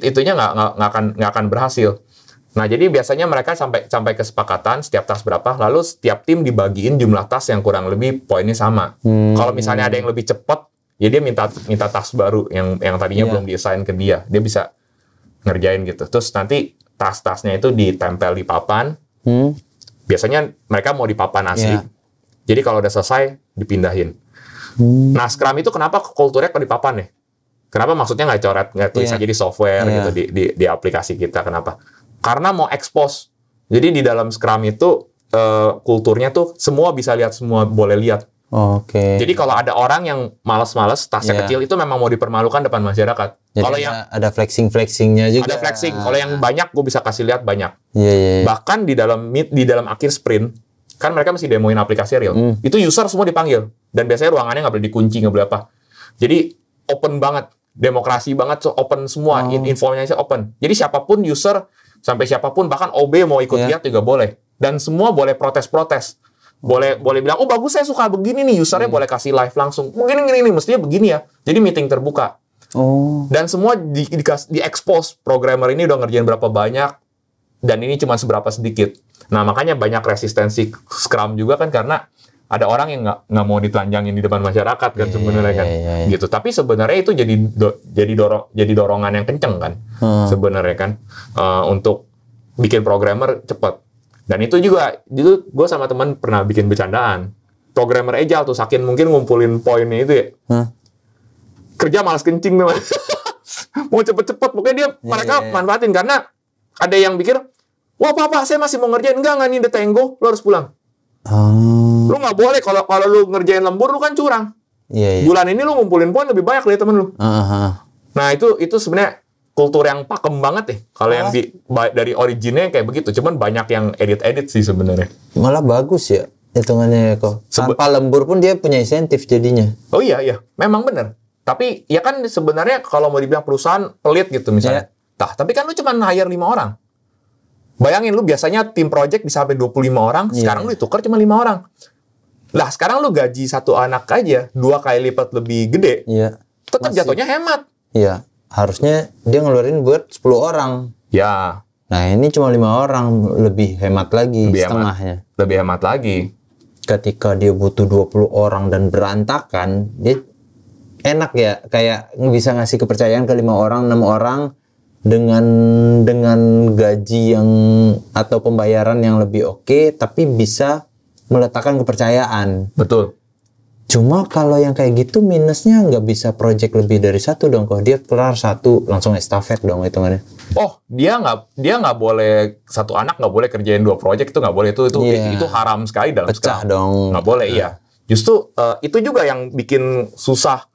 itunya nggak akan berhasil. Nah, jadi biasanya mereka sampai kesepakatan setiap tas berapa, lalu setiap tim dibagiin jumlah tas yang kurang lebih poinnya sama. Kalau misalnya ada yang lebih cepat, ya dia minta tas baru yang tadinya belum di-assign ke dia. Dia bisa ngerjain gitu. Terus nanti tas-tasnya itu ditempel di papan. Biasanya mereka mau di papan asli. Jadi kalau udah selesai, dipindahin. Nah, Scrum itu kenapa kulturnya kalau di papan ya? Kenapa maksudnya nggak coret, nggak tulis aja di software gitu di aplikasi kita? Kenapa? Karena mau expose. Jadi di dalam Scrum itu kulturnya tuh semua bisa lihat, semua boleh lihat. Oke. Jadi kalau ada orang yang malas-malas, tasnya kecil, itu memang mau dipermalukan depan masyarakat. Kalau yang ada flexingnya juga. Ada flexing. Kalau yang banyak, gue bisa kasih lihat banyak. Iya. Bahkan di dalam akhir sprint, kan mereka mesti demoin aplikasi real. Itu user semua dipanggil. Dan biasanya ruangannya nggak boleh dikunci, nggak boleh apa. Jadi open banget, demokrasi banget, so open semua, infonya open. Jadi siapapun user, sampai siapapun, bahkan OB mau ikut lihat juga boleh. Dan semua boleh protes-protes. Boleh bilang, oh bagus, saya suka begini nih, usernya boleh kasih live langsung. Mungkin ini mestinya begini ya. Jadi meeting terbuka. Dan semua di-expose. Programmer ini udah ngerjain berapa banyak, dan ini cuma seberapa sedikit. Nah, makanya banyak resistensi Scrum juga kan, karena ada orang yang nggak mau ditelanjangin di depan masyarakat kan sebenarnya kan. Gitu. Tapi sebenarnya itu jadi dorongan yang kenceng kan. Sebenarnya kan. Untuk bikin programmer cepat. Dan itu juga, dulu gue sama teman pernah bikin bercandaan. Programmer agile tuh, saking mungkin ngumpulin poinnya itu ya. Kerja malas kencing teman. Mau cepet-cepet, pokoknya mereka manfaatin. Karena ada yang pikir, wah Pak, saya masih mau ngerjain. Enggak, ini udah tenggo, lo harus pulang. Lu nggak boleh, kalau lu ngerjain lembur, lu kan curang. Bulan ini lu ngumpulin poin lebih banyak dari temen lu. Nah, itu sebenarnya kultur yang pakem banget ya. Kalau yang dari originnya kayak begitu, cuman banyak yang edit sih sebenarnya. Malah bagus ya hitungannya kok. Tanpa lembur pun dia punya insentif jadinya. Oh iya, memang benar. Tapi ya kan sebenarnya kalau mau dibilang perusahaan pelit gitu misalnya. Tapi kan lu cuma hire 5 orang. Bayangin lu biasanya tim project bisa sampai 25 orang, sekarang lu ditukar cuma 5 orang. Lah sekarang lu gaji satu anak aja 2 kali lipat lebih gede. Tetap jatuhnya hemat. Harusnya dia ngeluarin buat 10 orang. Nah ini cuma 5 orang, lebih hemat lagi setengahnya. Lebih hemat lagi. Ketika dia butuh 20 orang dan berantakan, dia enak ya, kayak bisa ngasih kepercayaan ke 5 orang, 6 orang dengan gaji yang atau pembayaran yang lebih oke, tapi bisa meletakkan kepercayaan. Betul. Cuma kalau yang kayak gitu minusnya nggak bisa project lebih dari 1 dong. Kok dia kelar 1 langsung estafet dong hitungannya. Oh, dia nggak boleh, satu anak nggak boleh kerjain 2 project, itu nggak boleh, itu haram sekali dalam pecah Scrum. Dong. Nggak boleh, iya. Justru itu juga yang bikin susah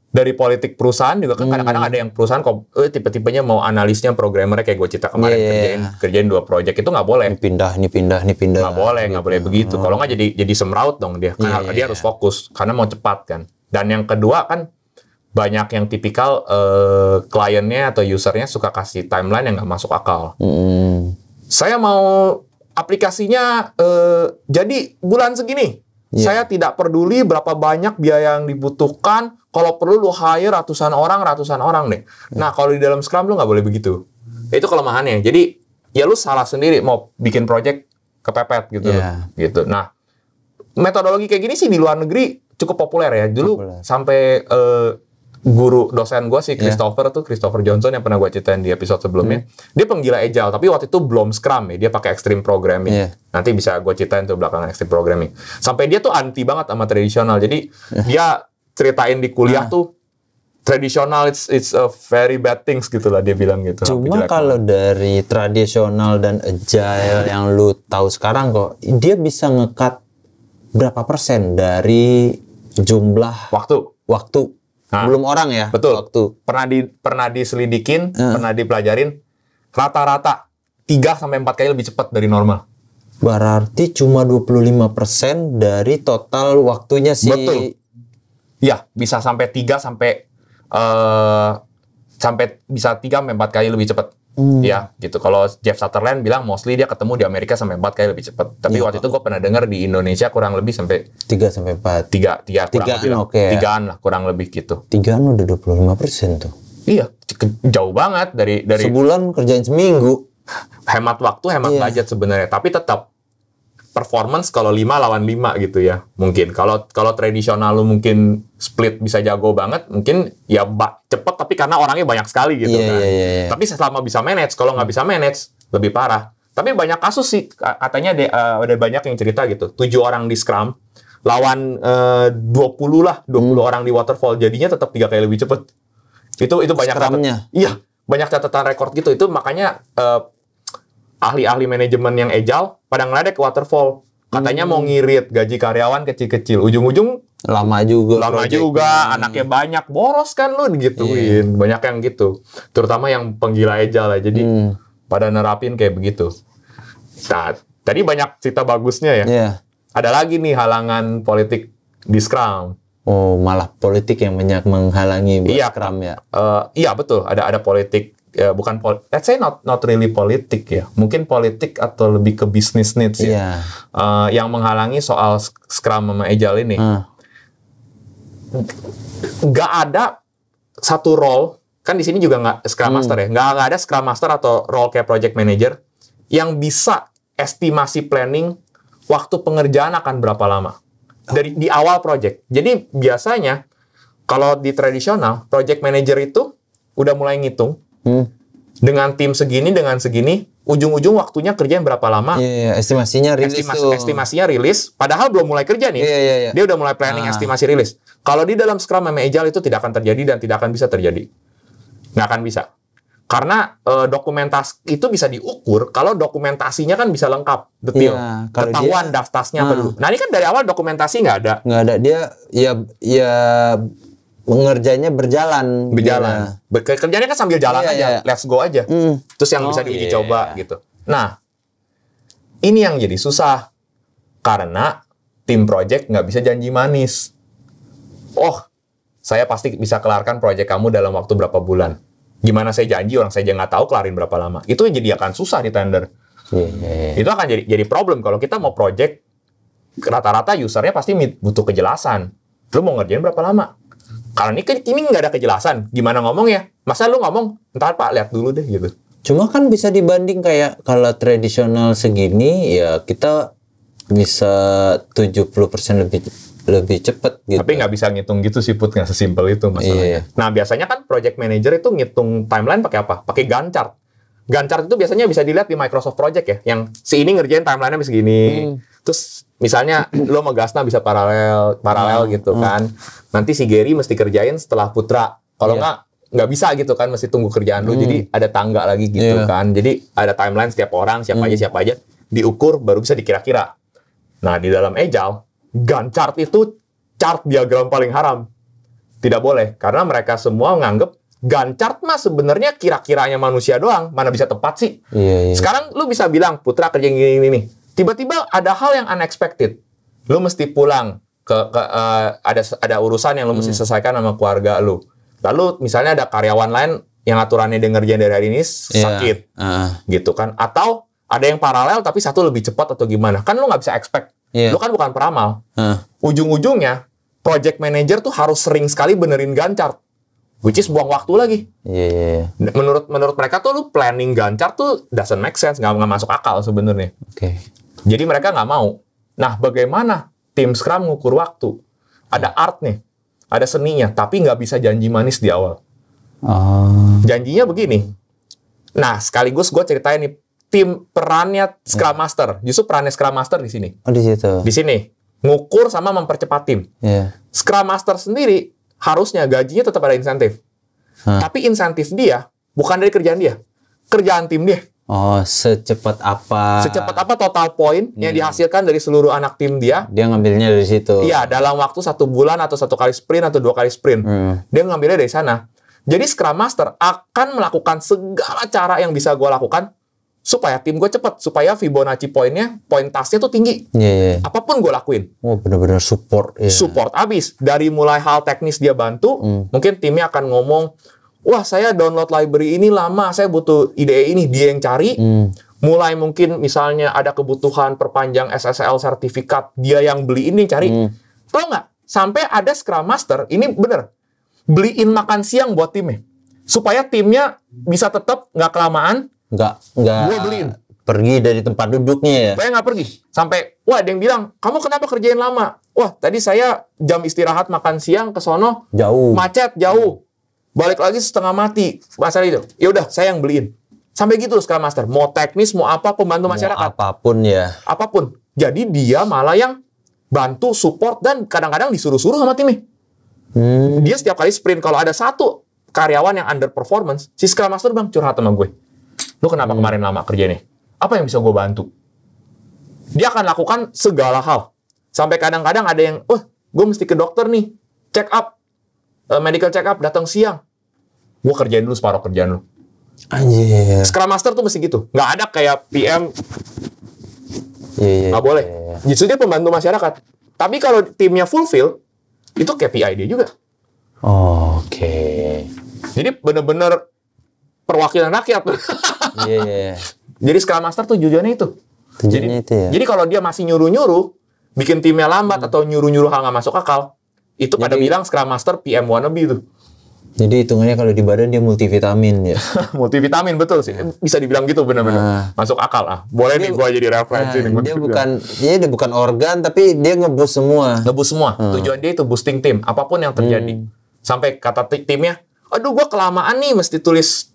dari politik perusahaan juga kan. Kadang-kadang ada yang perusahaan tipe-tipenya mau analisnya programmernya kayak gue cerita kemarin, kerjain 2 project, itu nggak boleh. Ini pindah. Nggak boleh begitu. Kalau nggak jadi semraut dong dia. Karena dia harus fokus karena mau cepat kan. Dan yang kedua kan banyak yang tipikal kliennya atau usernya suka kasih timeline yang nggak masuk akal. Saya mau aplikasinya jadi bulan segini. Saya tidak peduli berapa banyak biaya yang dibutuhkan. Kalau perlu lu hire ratusan orang deh. Nah, kalau di dalam Scrum lu nggak boleh begitu. Itu kelemahannya. Jadi, ya lu salah sendiri mau bikin project kepepet gitu. Gitu. Nah, metodologi kayak gini sih di luar negeri cukup populer ya. Dulu sampai guru dosen gue si Christopher Johnson yang pernah gue ceritain di episode sebelumnya. Dia penggila agile, tapi waktu itu belum Scrum ya. Dia pakai extreme programming. Nanti bisa gue ceritain tuh belakangan extreme programming. Sampai dia tuh anti banget sama tradisional. Jadi dia ceritain di kuliah tuh tradisional it's a very bad things gitu lah dia bilang gitu. Cuma kalau dari tradisional dan agile yang lu tahu sekarang kok, dia bisa nge-cut berapa persen dari jumlah waktu belum orang ya? Betul. Waktu. Pernah diselidikin, pernah dipelajarin rata-rata 3-4 kali lebih cepat dari normal. Berarti cuma 25% dari total waktunya sih. Betul. Ya, bisa sampai 3 bisa 3-4 kali lebih cepat. Ya, gitu. Kalau Jeff Sutherland bilang mostly dia ketemu di Amerika sampai 4 kali lebih cepat. Tapi waktu itu gue pernah dengar di Indonesia kurang lebih sampai 3-4. 3-an lah kurang lebih gitu. 3-an udah 25% tuh. Iya, jauh banget dari sebulan kerjain seminggu. Hemat waktu, hemat budget sebenarnya. Tapi tetap performance kalau 5 lawan 5 gitu ya. Mungkin kalau tradisional lu mungkin split bisa jago banget, mungkin ya cepet tapi karena orangnya banyak sekali gitu kan. Tapi selama bisa manage, kalau nggak bisa manage lebih parah. Tapi banyak kasus sih katanya ada banyak yang cerita gitu. 7 orang di Scrum lawan 20 orang di Waterfall, jadinya tetap 3 kali lebih cepet. Itu banyak Scrum-nya. Iya, banyak catatan rekor gitu. Itu makanya ahli-ahli manajemen yang agile pada ngeledek waterfall. Katanya mau ngirit gaji karyawan kecil-kecil. Ujung-ujung lama juga. Anaknya banyak, boros kan lu digituin. Banyak yang gitu. Terutama yang penggila agile lah. Jadi pada nerapin kayak begitu. Nah, tadi banyak cerita bagusnya ya. Iya. Ada lagi nih halangan politik di Scrum. Oh, malah politik yang banyak menghalangi buat Iya, Scrum ya. Iya betul, ada politik, ya, bukan let's say not really politik ya, mungkin politik atau lebih ke business needs ya. Yang menghalangi soal Scrum sama Agile ini. Nggak ada satu role, kan di sini juga nggak Scrum Master ya, nggak ada Scrum Master atau role kayak Project Manager yang bisa estimasi planning waktu pengerjaan akan berapa lama. Dari di awal project. Jadi biasanya kalau di tradisional project manager itu udah mulai ngitung dengan tim segini dengan segini, ujung-ujung waktunya kerjaan berapa lama? Iya, estimasinya rilis estimasinya rilis, padahal belum mulai kerja nih. Iya. Dia udah mulai planning estimasi rilis. Kalau di dalam Scrum sama Agile itu tidak akan terjadi dan tidak akan bisa terjadi. Nggak akan bisa. Karena dokumentasi itu bisa diukur kalau dokumentasinya kan bisa lengkap, detail. Iya, ketahuan daftarnya apa dulu. Nah, ini kan dari awal dokumentasi nggak ada. Nggak ada. Dia ya mengerjanya berjalan. Kerjanya kan sambil jalan aja. Let's go aja. Terus yang bisa diuji coba gitu. Nah, ini yang jadi susah. Karena tim project nggak bisa janji manis. Oh, saya pasti bisa kelarkan project kamu dalam waktu berapa bulan. Gimana saya janji, orang saya aja nggak tahu kelarin berapa lama. Itu jadi akan susah di tender. Itu akan jadi problem. Kalau kita mau project, rata-rata usernya pasti butuh kejelasan. Lu mau ngerjain berapa lama? Kalau ini nggak ada kejelasan, gimana ngomong ya? Masa lu ngomong, ntar Pak, lihat dulu deh gitu. Cuma kan bisa dibanding kayak kalau tradisional segini, ya kita bisa 70% lebih cepat gitu. Tapi nggak bisa ngitung gitu sih, Put. Nggak sesimpel itu masalahnya. Nah, biasanya kan project manager itu ngitung timeline pakai apa? Pakai Gantt chart. Gantt chart itu biasanya bisa dilihat di Microsoft Project ya, yang si ini ngerjain timeline-nya bisa segini. Terus misalnya lo sama Gasna bisa paralel gitu kan. Nanti si Gary mesti kerjain setelah Putra. Kalau nggak bisa gitu kan, mesti tunggu kerjaan lo. Jadi ada tangga lagi gitu kan. Jadi ada timeline setiap orang, siapa aja diukur baru bisa dikira-kira. Nah, di dalam Agile Gantt chart itu chart diagram paling haram. Tidak boleh, karena mereka semua nganggep Gantt chart mah sebenarnya kira-kiranya manusia doang, mana bisa tepat sih? Sekarang lu bisa bilang Putra kerja gini nih. Tiba-tiba ada hal yang unexpected. Lu mesti pulang ada urusan yang lu mesti selesaikan sama keluarga lu. Lalu misalnya ada karyawan lain yang aturannya dia ngerjain dari hari ini sakit. Gitu kan. Atau ada yang paralel tapi satu lebih cepat atau gimana. Kan lu nggak bisa expect. Lu kan bukan peramal. Ujung-ujungnya, project manager tuh harus sering sekali benerin Gantt chart. Which is buang waktu lagi. Menurut mereka tuh lu planning Gantt chart tuh doesn't make sense. Nggak masuk akal sebenarnya. Jadi mereka nggak mau. Nah, bagaimana tim Scrum ngukur waktu? Ada art nih. Ada seninya. Tapi nggak bisa janji manis di awal. Janjinya begini. Nah, sekaligus gue ceritain nih. Perannya Scrum Master. Justru perannya Scrum Master di sini. Di situ. Di sini. Ngukur sama mempercepat tim. Scrum Master sendiri harusnya gajinya tetap ada insentif. Tapi insentif dia bukan dari kerjaan dia. Kerjaan tim dia. Secepat apa total poin yang dihasilkan dari seluruh anak tim dia. Dia ngambilnya dari situ. Iya, dalam waktu 1 bulan atau 1 kali sprint atau 2 kali sprint. Dia ngambilnya dari sana. Jadi Scrum Master akan melakukan segala cara yang bisa gue lakukan supaya tim gue cepat, supaya Fibonacci poin tasnya tuh tinggi. Apapun gue lakuin. Benar-benar support. Support abis. Dari mulai hal teknis dia bantu, mungkin timnya akan ngomong, wah saya download library ini lama, saya butuh ide ini, dia yang cari. Mulai mungkin misalnya ada kebutuhan perpanjang SSL sertifikat, dia yang beli ini cari. Tahu nggak? Sampai ada Scrum Master, ini bener, beliin makan siang buat timnya. Supaya timnya bisa tetap nggak kelamaan, Nggak beliin. Pergi dari tempat duduknya ya. Saya nggak pergi. Sampai, ada yang bilang, kamu kenapa kerjain lama? Wah, tadi saya jam istirahat makan siang ke sono. Jauh. Macet, jauh. Balik lagi setengah mati. Masalah itu. Ya udah, saya yang beliin. Sampai gitu loh Scrum Master. Mau teknis, mau apa, pembantu masyarakat. Apapun ya. Apapun. Jadi dia malah yang bantu, support, dan kadang-kadang disuruh-suruh sama timnya. Dia setiap kali sprint, kalau ada satu karyawan yang underperformance, si Scrum Master bang curhat sama gue. Lu kenapa kemarin lama kerjanya? Apa yang bisa gue bantu? Dia akan lakukan segala hal. Sampai kadang-kadang ada yang, gue mesti ke dokter nih, check up, medical check up, datang siang. Gue kerjain dulu separuh kerjaan lu. Anjir. Scrum Master tuh mesti gitu. Nggak ada kayak PM. Nggak boleh. Justru dia pembantu masyarakat. Tapi kalau timnya fulfill, itu KPI dia juga. Oke. Jadi bener-bener perwakilan rakyat. Jadi Scrum Master tuh tujuannya itu. Jadi kalau dia masih nyuruh-nyuruh, bikin timnya lambat atau nyuruh-nyuruh hal nggak masuk akal, itu pada bilang Scrum Master PM wannabe itu. Jadi hitungannya kalau di badan dia multivitamin ya. Multivitamin betul sih. Bisa dibilang gitu benar-benar. Masuk akal lah. Boleh nih gua jadi referensi nih. Dia bukan organ tapi dia nge-boost semua. Nge-boost semua. Tujuan dia itu boosting tim apapun yang terjadi. Sampai kata timnya, aduh gua kelamaan nih mesti tulis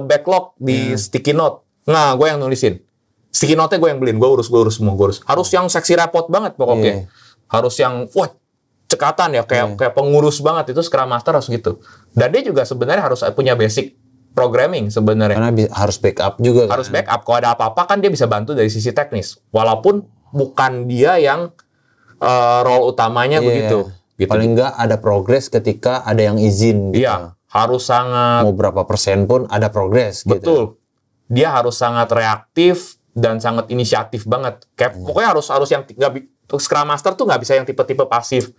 backlog di sticky note. Nah, gua yang nulisin. Sticky note-nya gue yang beliin, gue urus semua. Harus yang seksi repot banget pokoknya. Harus yang cekatan ya, kayak pengurus banget. Itu Scrum Master harus gitu. Dan dia juga sebenarnya harus punya basic programming sebenarnya. Karena harus backup juga. Harus backup. Kalau ada apa-apa kan dia bisa bantu dari sisi teknis. Walaupun bukan dia yang role utamanya begitu. Paling nggak ada progres ketika ada yang izin. Gitu. Iya, harus sangat. Mau berapa persen pun ada progres. Betul. Gitu. Dia harus sangat reaktif dan sangat inisiatif banget. Pokoknya harus yang Scrum Master tuh nggak bisa yang tipe-tipe pasif.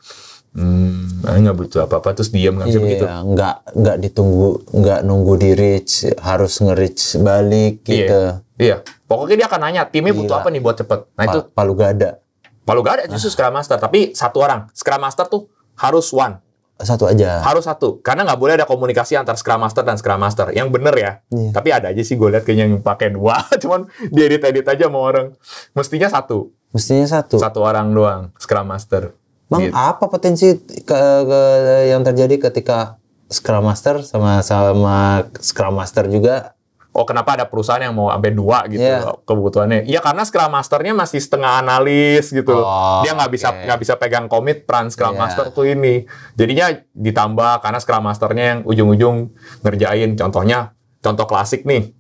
Nggak butuh apa-apa terus diam, nggak bisa begitu. Nggak ditunggu, nggak nunggu di reach, harus nge-reach balik gitu. Iya. Pokoknya dia akan nanya timnya butuh apa nih buat cepet. Nah itu palu gada justru Scrum Master, tapi satu orang. Scrum Master tuh harus one. Satu aja. Harus satu. Karena nggak boleh ada komunikasi antar Scrum Master dan Scrum Master. Yang bener ya. Tapi ada aja sih gue lihat kayaknya yang pakai dua. Cuman diedit-edit aja sama orang. Mestinya satu. Satu orang doang Scrum Master. Bang, gitu. Apa potensi yang terjadi ketika Scrum Master sama Scrum Master juga? Kenapa ada perusahaan yang mau sampai 2 gitu kebutuhannya? Iya, karena Scrum Master-nya masih setengah analis gitu. Dia nggak bisa pegang komit peran Scrum Master tuh ini. Jadinya ditambah karena Scrum Master-nya yang ujung-ujung ngerjain. Contoh klasik nih.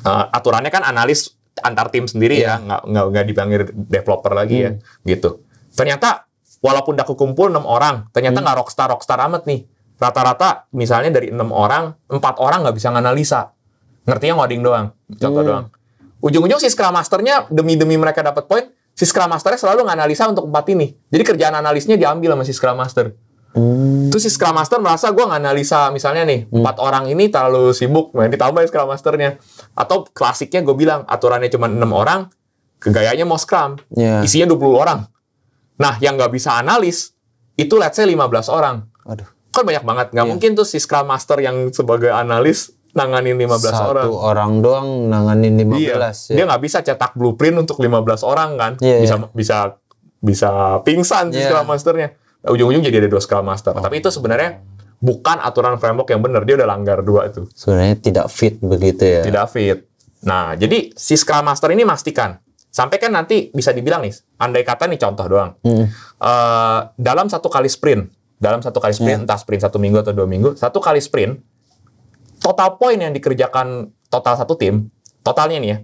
Aturannya kan analis antar tim sendiri ya, nggak dipanggil developer lagi ya, gitu. Ternyata walaupun udah kumpul 6 orang, ternyata nggak rockstar amat nih. Rata-rata misalnya dari 6 orang, 4 orang nggak bisa nganalisa. Ngertinya ngoding doang, contoh doang. Ujung-ujung si Scrum Master-nya demi mereka dapat poin, si Scrum Master-nya selalu nganalisa untuk 4 ini. Jadi kerjaan analisnya diambil sama si Scrum Master. Terus si Scrum Master merasa gue nganalisa misalnya nih 4 orang ini terlalu sibuk, ditambahin Scrum Master-nya. Atau klasiknya gue bilang aturannya cuma 6 orang, kegayanya mau Scrum, isinya 20 orang. Nah yang nggak bisa analis itu let's say 15 orang. Kan banyak banget, nggak mungkin tuh si Scrum Master yang sebagai analis nanganin 15 orang. Satu orang doang nanganin 15. Dia nggak bisa cetak blueprint untuk 15 orang kan. Bisa pingsan si Scrum Master-nya. Ujung-ujung jadi ada 2 Scrum Master. Tapi itu sebenarnya bukan aturan framework yang benar. Dia udah langgar 2 itu. Sebenarnya tidak fit begitu ya. Tidak fit. Nah, jadi si Scrum Master ini pastikan. Sampai kan nanti bisa dibilang nih, andai kata nih contoh doang. Dalam satu kali sprint, entah sprint 1 minggu atau 2 minggu, 1 kali sprint, total poin yang dikerjakan total satu tim, totalnya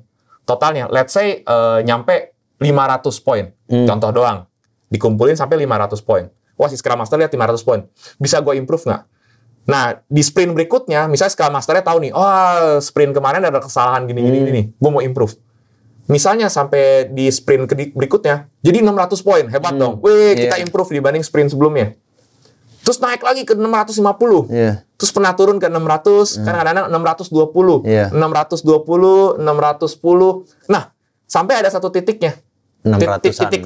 let's say nyampe 500 poin, contoh doang, dikumpulin sampai 500 poin. Wah, si Scrum Master lihat 500 poin, bisa gue improve nggak? Nah, di sprint berikutnya, misalnya Scrum Master-nya tahu nih, sprint kemarin ada kesalahan gini, gue mau improve. Misalnya sampai di sprint berikutnya, jadi 600 poin, hebat dong. Kita improve dibanding sprint sebelumnya. Terus naik lagi ke 650. Terus pernah turun ke 600, kadang-kadang 620. 620, 610. Nah, sampai ada satu titiknya.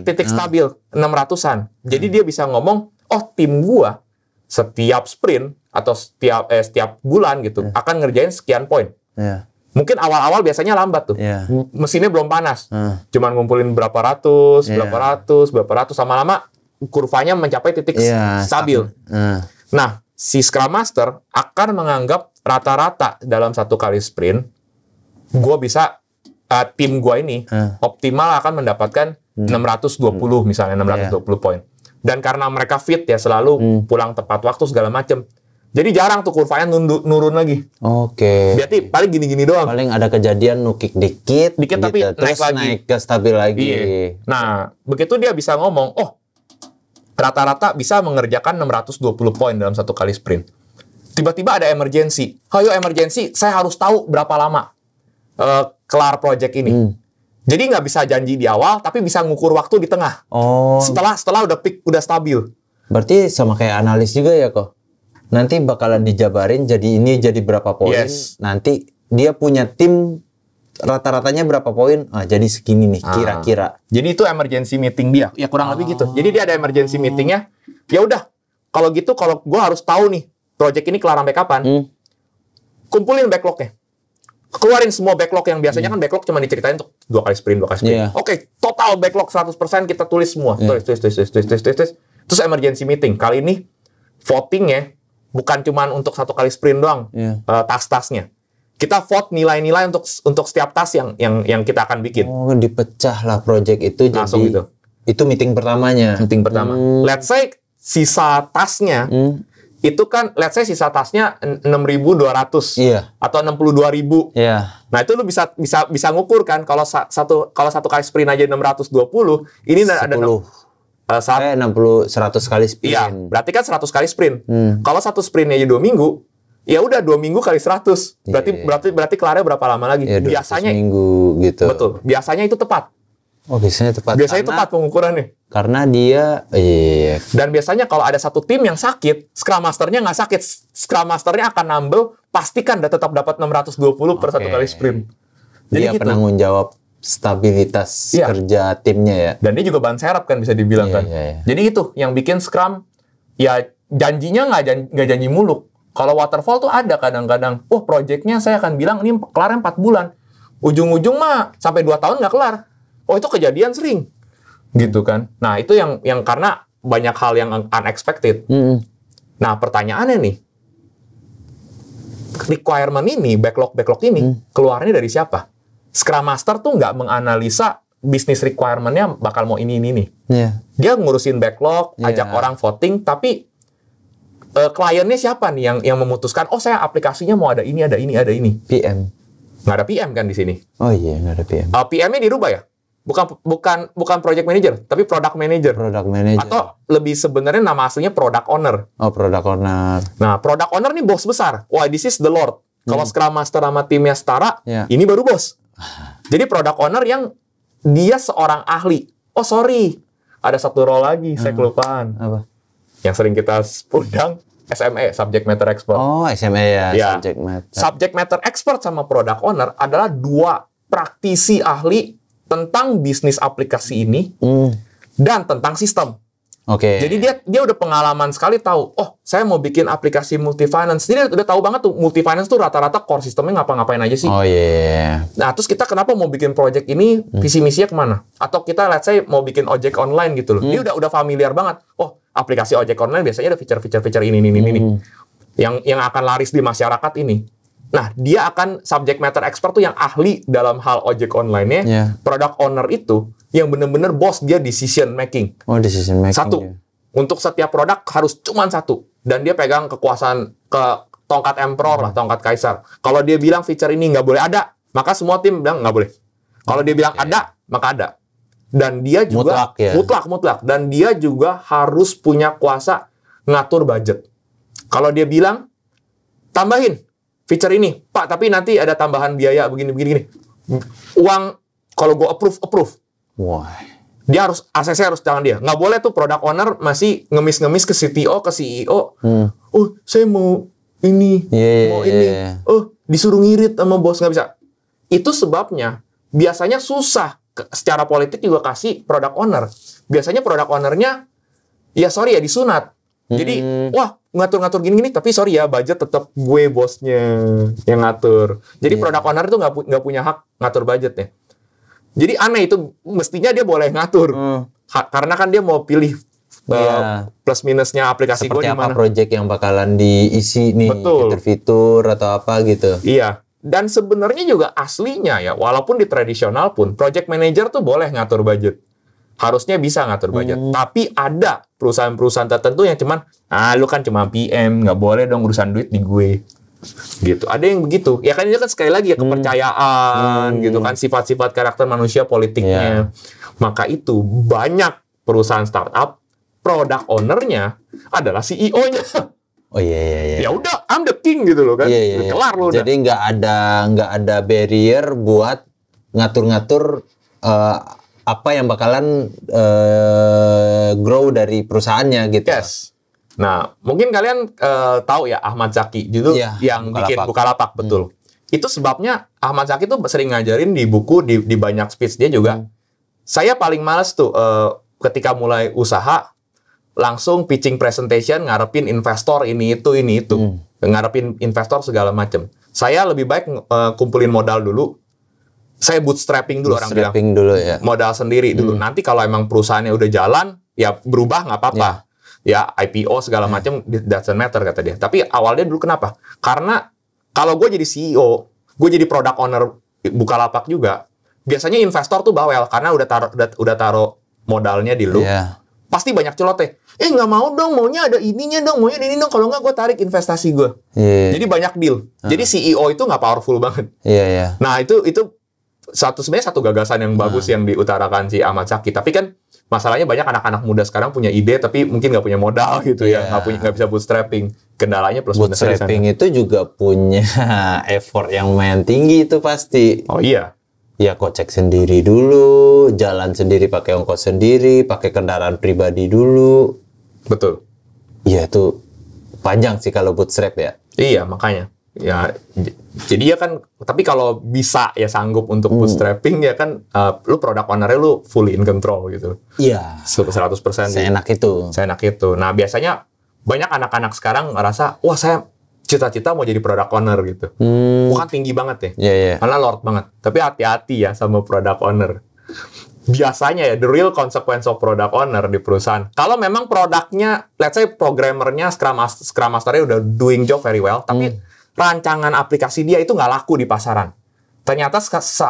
Titik stabil, 600-an. Jadi dia bisa ngomong, tim gua setiap sprint atau setiap bulan gitu akan ngerjain sekian poin. Mungkin awal-awal biasanya lambat tuh. Mesinnya belum panas. Cuman ngumpulin berapa ratus, lama-lama kurvanya mencapai titik stabil. Nah, si Scrum Master akan menganggap rata-rata dalam satu kali sprint, gue bisa, tim gue ini optimal akan mendapatkan 620 misalnya, 620 poin. Dan karena mereka fit ya, selalu pulang tepat waktu segala macam, Jadi jarang tuh kurvanya nurun lagi. Oke. Berarti paling gini-gini doang. Paling ada kejadian nukik dikit gitu, tapi terus naik lagi. naik ke stabil lagi. Iya. Nah, begitu dia bisa ngomong, oh rata-rata bisa mengerjakan 620 poin dalam satu kali sprint. Tiba-tiba ada emergency. Ayo emergency, saya harus tahu berapa lama kelar project ini. Jadi nggak bisa janji di awal, tapi bisa ngukur waktu di tengah. Oh. Setelah udah peak, udah stabil. Berarti sama kayak analis juga ya kok? Nanti bakalan dijabarin jadi ini jadi berapa poin. Yes. Nanti dia punya tim rata-ratanya berapa poin. Jadi segini nih kira-kira. Jadi itu emergency meeting dia. Ya kurang lebih gitu. Jadi dia ada emergency meetingnya. Ya udah. Kalau gitu kalau gue harus tahu nih project ini kelar sampai kapan. Kumpulin backlognya. Keluarin semua backlog yang biasanya kan backlog cuma diceritain untuk 2 kali sprint, 2 kali sprint. Yeah. Oke, total backlog 100% kita tulis semua. Tulis. Terus emergency meeting. Kali ini votingnya bukan cuma untuk 1 kali sprint doang, tas-tasnya. Kita vote nilai-nilai untuk setiap tas yang kita akan bikin. Oh, dipecah lah project itu langsung jadi. Gitu. Itu meeting pertamanya. Meeting pertama. Let's say sisa tasnya itu kan, let's say sisa tasnya 6.200 atau 62.000. Nah itu lu bisa ngukur kan kalau satu kali sprint aja 620, ini 10. ada 60 100 kali sprint. Iya, berarti kan 100 kali sprint. Kalau satu sprintnya aja 2 minggu, ya udah 2 minggu kali 100. Berarti kelarnya berapa lama lagi? Ya, biasanya minggu gitu. Betul. Biasanya itu tepat. Oh, biasanya tepat. Biasanya tepat pengukurannya. Karena dia Dan biasanya kalau ada satu tim yang sakit, Scrum Master-nya nggak sakit. Scrum Master-nya akan nambel, pastikan tetap dapat 620 per satu kali sprint. Jadi dia penanggung jawab stabilitas kerja timnya ya. Dan dia juga ban serap kan bisa dibilang kan. Jadi itu yang bikin Scrum ya janjinya nggak janji muluk. Kalau waterfall tuh ada kadang-kadang, project-nya saya akan bilang ini kelarnya 4 bulan. Ujung-ujung mah sampai 2 tahun nggak kelar. Itu kejadian sering. Gitu kan. Nah, itu yang karena banyak hal yang unexpected. Nah, pertanyaannya nih, requirement ini, backlog ini, keluarnya dari siapa? Scrum Master tuh nggak menganalisa bisnis requirement-nya bakal mau ini. Dia ngurusin backlog, ajak orang voting, tapi kliennya siapa nih yang memutuskan, saya aplikasinya mau ada ini. PM. Nggak ada PM kan di sini. Oh iya, nggak ada PM. PM-nya dirubah ya? Bukan project manager, tapi product manager. Product manager. Atau lebih sebenarnya nama aslinya product owner. Oh, product owner. Nah, product owner nih bos besar. Wah, this is the Lord. Kalau Scrum Master sama timnya setara, ini baru bos. Jadi product owner yang dia seorang ahli. Oh, sorry. Ada satu role lagi, saya kelupaan. Apa? Yang sering kita undang, SME, Subject Matter Expert. Oh, SME ya. Subject Matter. Subject Matter Expert sama product owner adalah 2 praktisi ahli tentang bisnis aplikasi ini dan tentang sistem. Jadi dia udah pengalaman sekali tahu, saya mau bikin aplikasi multi-finance. Jadi udah tahu banget tuh multi-finance tuh rata-rata core sistemnya ngapa-ngapain aja sih. Nah, terus kita kenapa mau bikin project ini, visi misinya kemana? Atau kita let's say mau bikin ojek online gitu loh. Dia udah familiar banget. Aplikasi ojek online biasanya ada feature ini. Yang akan laris di masyarakat ini. Nah, dia akan subject matter expert tuh yang ahli dalam hal ojek online-nya. Product owner itu yang benar-benar bos, dia decision making. Oh, decision making. Satu. Untuk setiap produk harus cuma satu. Dan dia pegang kekuasaan ke tongkat emperor lah, tongkat kaisar. Kalau dia bilang feature ini nggak boleh ada, maka semua tim bilang nggak boleh. Kalau dia bilang ada, maka ada. Dan dia juga mutlak. Dan dia juga harus punya kuasa ngatur budget. Kalau dia bilang tambahin feature ini, Pak, tapi nanti ada tambahan biaya begini. Uang kalau gue approve. Wah. Dia harus, ACC harus tangan dia. Nggak boleh tuh product owner masih ngemis-ngemis ke CTO, ke CEO. Saya mau ini, mau ini. Disuruh ngirit sama bos, nggak bisa. Itu sebabnya biasanya susah secara politik juga kasih product owner. Biasanya product ownernya, disunat. Jadi, ngatur-ngatur gini-gini, tapi sorry ya, budget tetap gue bosnya yang ngatur. Jadi product owner itu nggak punya hak ngatur budgetnya. Jadi aneh itu, mestinya dia boleh ngatur. Karena kan dia mau pilih plus minusnya aplikasi gue di mana. Seperti apa project yang bakalan diisi nih, fitur-fitur atau apa gitu. Iya. Dan sebenarnya juga aslinya ya, walaupun di tradisional pun, project manager tuh boleh ngatur budget. harusnya bisa ngatur budget. Tapi ada perusahaan-perusahaan tertentu yang cuman, lu kan cuma PM, nggak boleh dong urusan duit di gue. Gitu. Ada yang begitu. Ya kan ini kan sekali lagi ya kepercayaan, gitu kan, sifat-sifat karakter manusia politiknya. Maka itu banyak perusahaan startup, product owner-nya adalah CEO-nya. Oh iya. Ya udah, I'm the king gitu loh kan. Kelar loh. Jadi nggak ada barrier buat ngatur-ngatur apa yang bakalan grow dari perusahaannya gitu. Yes. Nah, mungkin kalian tahu ya Ahmad Zaki dulu yang bikin Bukalapak, betul. Itu sebabnya Ahmad Zaki tuh sering ngajarin di buku, di banyak speech dia juga. Saya paling males tuh ketika mulai usaha langsung pitching presentation, ngarepin investor ini itu. Ngarepin investor segala macem. Saya lebih baik kumpulin modal dulu. Saya bootstrapping dulu, orang bilang. Dulu ya. Modal sendiri dulu. Nanti kalau emang perusahaannya udah jalan, ya berubah nggak apa-apa. Ya IPO segala macam doesn't matter kata dia. Tapi awalnya dulu kenapa? Karena kalau gue jadi CEO, gue jadi product owner Bukalapak juga, biasanya investor tuh bawel karena udah taruh modalnya di lu. Pasti banyak celoteh. Nggak mau dong, maunya ada ininya dong, maunya ini dong. Kalau nggak gue tarik investasi gue. Jadi banyak deal. Jadi CEO itu nggak powerful banget. Nah itu sebenarnya satu gagasan yang bagus yang diutarakan si Ahmad Zaki. Tapi kan masalahnya banyak anak-anak muda sekarang punya ide tapi mungkin nggak punya modal gitu ya, nggak bisa bootstrapping. Kendalanya plus bootstrapping itu juga punya effort yang lumayan tinggi itu pasti. Oh iya. Ya kocek sendiri dulu, jalan sendiri pakai ongkos sendiri, pakai kendaraan pribadi dulu. Betul. Iya itu panjang sih kalau bootstrap ya. Iya makanya. Ya, jadi ya kan, tapi kalau bisa ya sanggup untuk bootstrapping ya kan, lu product owner-nya lu fully in control gitu. Iya. 100%. Seenak itu. Nah, biasanya banyak anak-anak sekarang ngerasa, wah saya cita-cita mau jadi product owner gitu. Wah kan tinggi banget ya. Karena lord banget. Tapi hati-hati ya sama product owner. Biasanya ya, the real consequence of product owner di perusahaan. Kalau memang produknya, let's say programmernya, Scrum Master-nya udah doing job very well, tapi rancangan aplikasi dia itu nggak laku di pasaran. Ternyata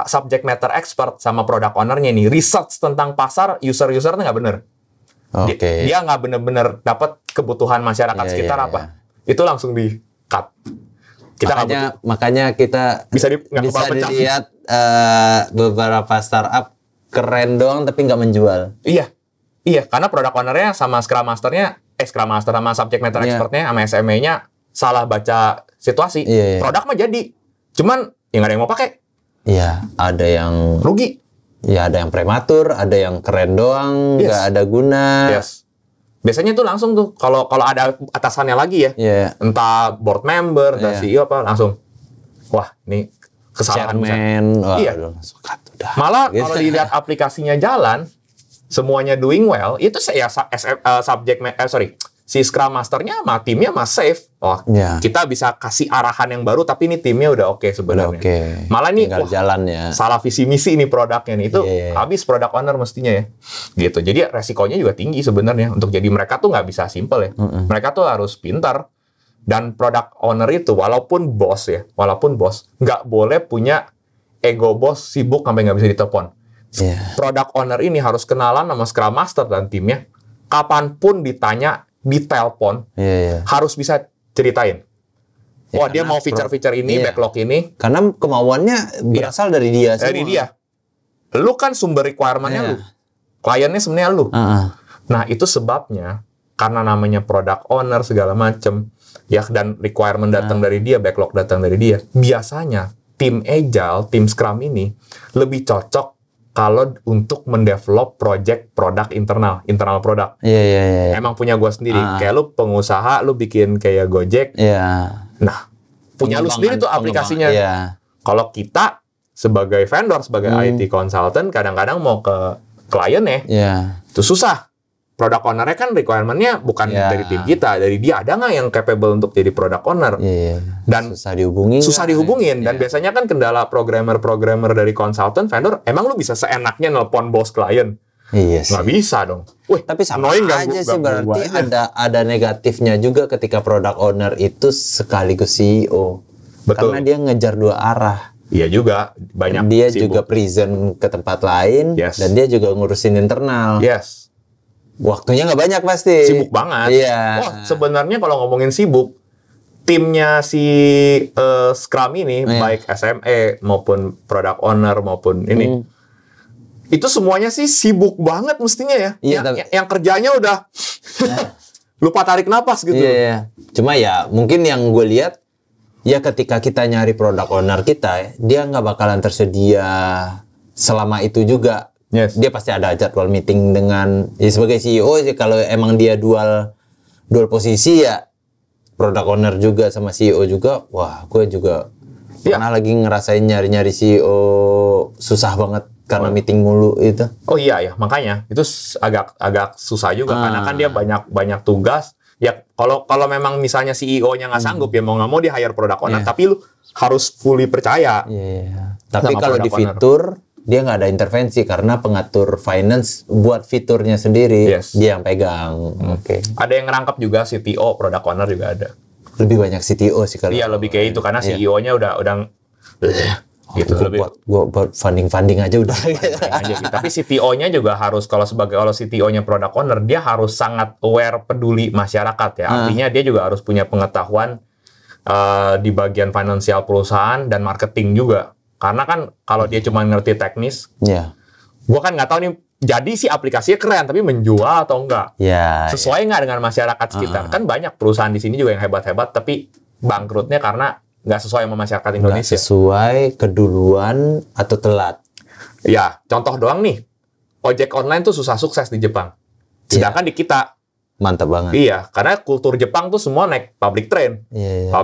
subject matter expert sama product owner-nya nih, research tentang pasar user-usernya nggak bener. Dia nggak bener-bener dapat kebutuhan masyarakat sekitar apa. Itu langsung di-cut. Makanya kita bisa dilihat beberapa startup keren doang tapi nggak menjual. Iya, karena product owner-nya sama Scrum Master-nya, Scrum Master sama subject matter expert-nya sama SME-nya salah baca situasi. Produk mah jadi, cuman ya nggak ada yang mau pakai. Iya, ada yang rugi. Ya ada yang prematur, ada yang keren doang, nggak ada guna. Biasanya tuh langsung tuh kalau ada atasannya lagi ya, entah board member, entah CEO apa, langsung, wah ini kesalahan. Malah gitu. Kalau dilihat aplikasinya jalan, semuanya doing well, itu saya si Scrum Master-nya sama timnya mah safe. Kita bisa kasih arahan yang baru, tapi ini timnya udah oke sebenarnya. Malah nih, salah visi misi ini produknya nih. Itu habis product owner mestinya ya. Gitu. Jadi resikonya juga tinggi sebenarnya. Untuk jadi mereka tuh nggak bisa simple ya. Mereka tuh harus pintar. Dan product owner itu, walaupun bos, nggak boleh punya ego bos sibuk sampai nggak bisa ditelepon. Product owner ini harus kenalan sama Scrum Master dan timnya. Kapanpun ditanya, ditelepon, harus bisa ceritain. Wah, dia mau feature-feature ini, backlog ini. Karena kemauannya berasal dari dia semua. Dari dia. Lu kan sumber requirement-nya lu. Kliennya sebenarnya lu. Nah, itu sebabnya, karena namanya product owner segala macem, ya dan requirement datang dari dia, backlog datang dari dia. Biasanya, tim Agile, tim Scrum ini, lebih cocok kalau untuk mendevelop produk internal produk. Emang punya gue sendiri. Kayak lu pengusaha, lu bikin kayak Gojek. Nah, punya lu sendiri tuh aplikasinya. Kalau kita sebagai vendor, sebagai IT consultant, kadang-kadang mau ke klien itu susah. Product owner-nya kan requirement-nya bukan dari tim kita, dari dia. Ada nggak yang capable untuk jadi product owner? Dan susah dihubungin. Dan biasanya kan kendala programmer dari consultant, vendor, emang lu bisa seenaknya nelpon bos klien? Nggak bisa dong. Tapi sama aja sih, berarti ada negatifnya juga ketika product owner itu sekaligus CEO. Betul. Karena dia ngejar dua arah. Iya juga, banyak Dia sibuk. juga present ke tempat lain, Yes. dan dia juga ngurusin internal. Yes. Waktunya nggak banyak pasti. Sibuk banget. Iya. Oh, sebenarnya kalau ngomongin sibuk, timnya si Scrum ini, Iya. baik SME maupun product owner maupun ini, itu semuanya sih sibuk banget mestinya ya. Iya, Yang kerjanya udah lupa tarik napas gitu. Iya. Cuma ya mungkin yang gue lihat, ya ketika kita nyari product owner kita, dia nggak bakalan tersedia selama itu juga. Yes. Dia pasti ada jadwal meeting dengan, ya sebagai CEO sih, kalau emang dia dual posisi ya, product owner juga sama CEO juga. Wah, gue juga pernah lagi ngerasain nyari CEO susah banget karena meeting mulu itu. Oh iya ya, makanya itu agak susah juga karena kan dia banyak tugas. Ya kalau memang misalnya CEO-nya nggak sanggup ya mau nggak mau dia hire product owner, tapi lu harus fully percaya. Iya. Tapi sama kalau di product owner. fitur dia nggak ada intervensi karena pengatur finance buat fiturnya sendiri, Yes. dia yang pegang. Oke. Ada yang ngerangkap juga CTO, product owner juga ada. Lebih banyak CTO sih kalau. Iya lebih kayak itu karena CEO-nya udah gitu lebih buat funding aja udah. aja gitu. Tapi CTO-nya juga harus kalau CTO-nya product owner dia harus sangat aware peduli masyarakat ya. Artinya dia juga harus punya pengetahuan di bagian finansial perusahaan dan marketing juga. Karena kan kalau dia cuma ngerti teknis, Iya. gua kan nggak tahu nih jadi si aplikasinya keren tapi menjual atau enggak. Ya. Sesuai nggak dengan masyarakat sekitar. Kan banyak perusahaan di sini juga yang hebat-hebat tapi bangkrutnya karena nggak sesuai sama masyarakat Nggak Indonesia. sesuai, keduluan atau telat. Ya, contoh doang nih. Ojek online tuh susah sukses di Jepang. Sedangkan di kita, Mantap banget. iya, karena kultur Jepang tuh semua naik public train, Iya.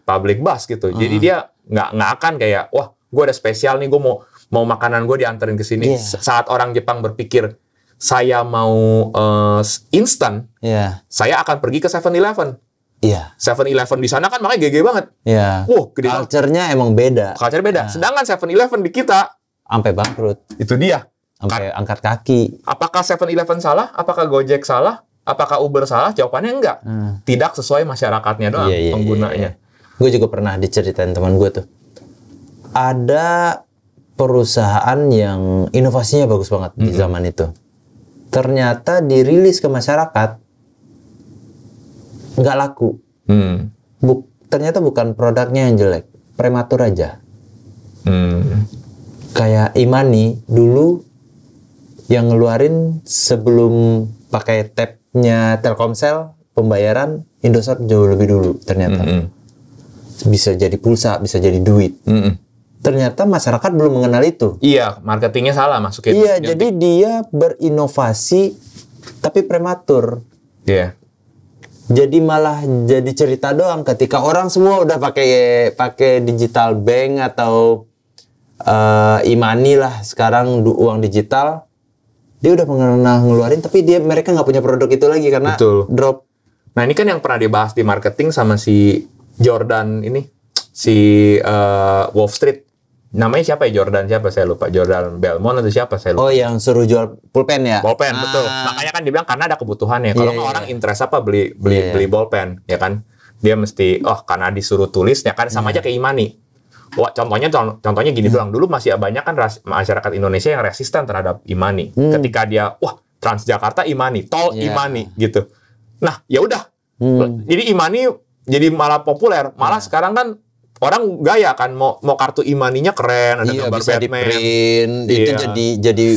public bus gitu. Jadi dia nggak akan kayak, wah, gue ada spesial nih, gue mau makanan gue dianterin ke sini. Iya. Saat orang Jepang berpikir saya mau instan, Iya. saya akan pergi ke 7-Eleven. Iya. 7-Eleven di sana kan makanya GG banget. Iya. Wah, gede banget. Culture-nya emang beda. Culture beda. Sedangkan 7-Eleven di kita, Sampai bangkrut. itu dia. Sampai angkat kaki. Apakah 7-Eleven salah? Apakah Gojek salah? Apakah Uber salah? Jawabannya enggak. Tidak sesuai masyarakatnya doang, Iya, penggunanya. Gue juga pernah diceritain teman gue tuh. Ada perusahaan yang inovasinya bagus banget di zaman itu. Ternyata dirilis ke masyarakat nggak laku. Ternyata bukan produknya yang jelek, prematur aja. Kayak Imani dulu yang ngeluarin sebelum pakai tab-nya Telkomsel pembayaran Indosat jauh lebih dulu ternyata. Bisa jadi pulsa, bisa jadi duit. Ternyata masyarakat belum mengenal itu. Iya, marketingnya salah masukin. Iya, jadi dia berinovasi tapi prematur. Iya. Jadi malah jadi cerita doang ketika orang semua udah pakai digital bank atau e-money lah sekarang uang digital. Dia udah pernah ngeluarin tapi mereka nggak punya produk itu lagi karena drop. Nah, ini kan yang pernah dibahas di marketing sama si Jordan ini, si Wall Street. Namanya siapa ya Jordan? Siapa saya lupa. Jordan Belmont atau siapa saya lupa. Oh, yang suruh jual pulpen ya? Bolpen, betul. Makanya kan dibilang karena ada kebutuhannya. Kalau nggak orang interest apa beli bolpen, ya kan? Dia mesti, karena disuruh tulis, ya kan sama aja kayak e-money. Wah, contohnya gini doang. Dulu masih banyak kan masyarakat Indonesia yang resisten terhadap e-money. Ketika dia, Transjakarta e-money, tol e-money gitu. Nah, ya udah. Jadi e-money jadi malah populer. Malah sekarang kan orang gaya kan mau kartu e-money-nya keren, ada gambar bisa Batman. di-print, itu jadi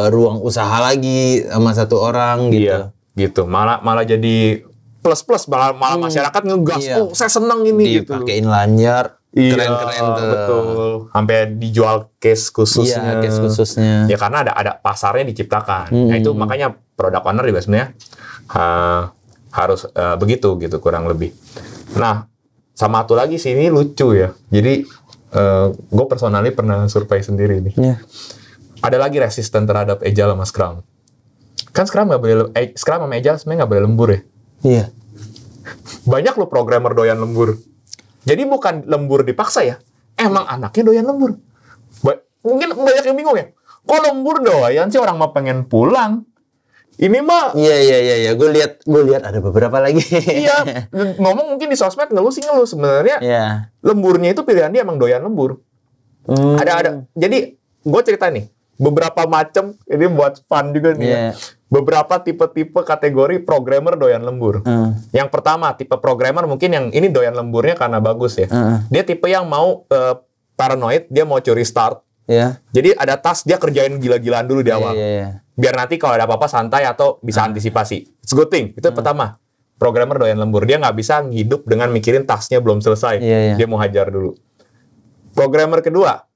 ruang usaha lagi sama satu orang gitu. Iya, gitu. Malah jadi plus malah masyarakat ngegas. Oh, saya seneng ini gitu. Dipakein lanyar, keren-keren tuh. Betul. Sampai dijual case khususnya. Iya, case khususnya. Ya karena ada pasarnya diciptakan. Nah, itu makanya product owner juga sebenarnya harus begitu gitu kurang lebih. Nah, sama satu lagi sih ini lucu ya. Jadi gue personally pernah survei sendiri nih. Iya. Ada lagi resisten terhadap Agile sama Scrum. Kan Scrum sama Agile sebenarnya nggak boleh lembur ya. Iya. Banyak lo programmer doyan lembur. Jadi bukan lembur dipaksa ya. Emang anaknya doyan lembur. Mungkin banyak yang bingung ya. Kok lembur doyan sih orang mau pengen pulang? Ini mah Iya. Gue lihat ada beberapa lagi. iya, ngomong mungkin di sosmed ngeluh sebenarnya. Iya. Lemburnya itu pilihan dia emang doyan lembur. Ada. Jadi gue cerita nih, beberapa macam ini buat fun juga nih. Ya. Beberapa tipe-tipe kategori programmer doyan lembur. Yang pertama, tipe programmer mungkin yang ini doyan lemburnya karena bagus ya. Dia tipe yang mau paranoid, dia mau curi start. Jadi ada task dia kerjain gila-gilaan dulu di awal. Biar nanti kalau ada apa-apa santai atau bisa antisipasi. It's good thing. Itu pertama. Programmer doyan lembur. Dia nggak bisa hidup dengan mikirin tasknya belum selesai. Dia mau hajar dulu. Programmer kedua.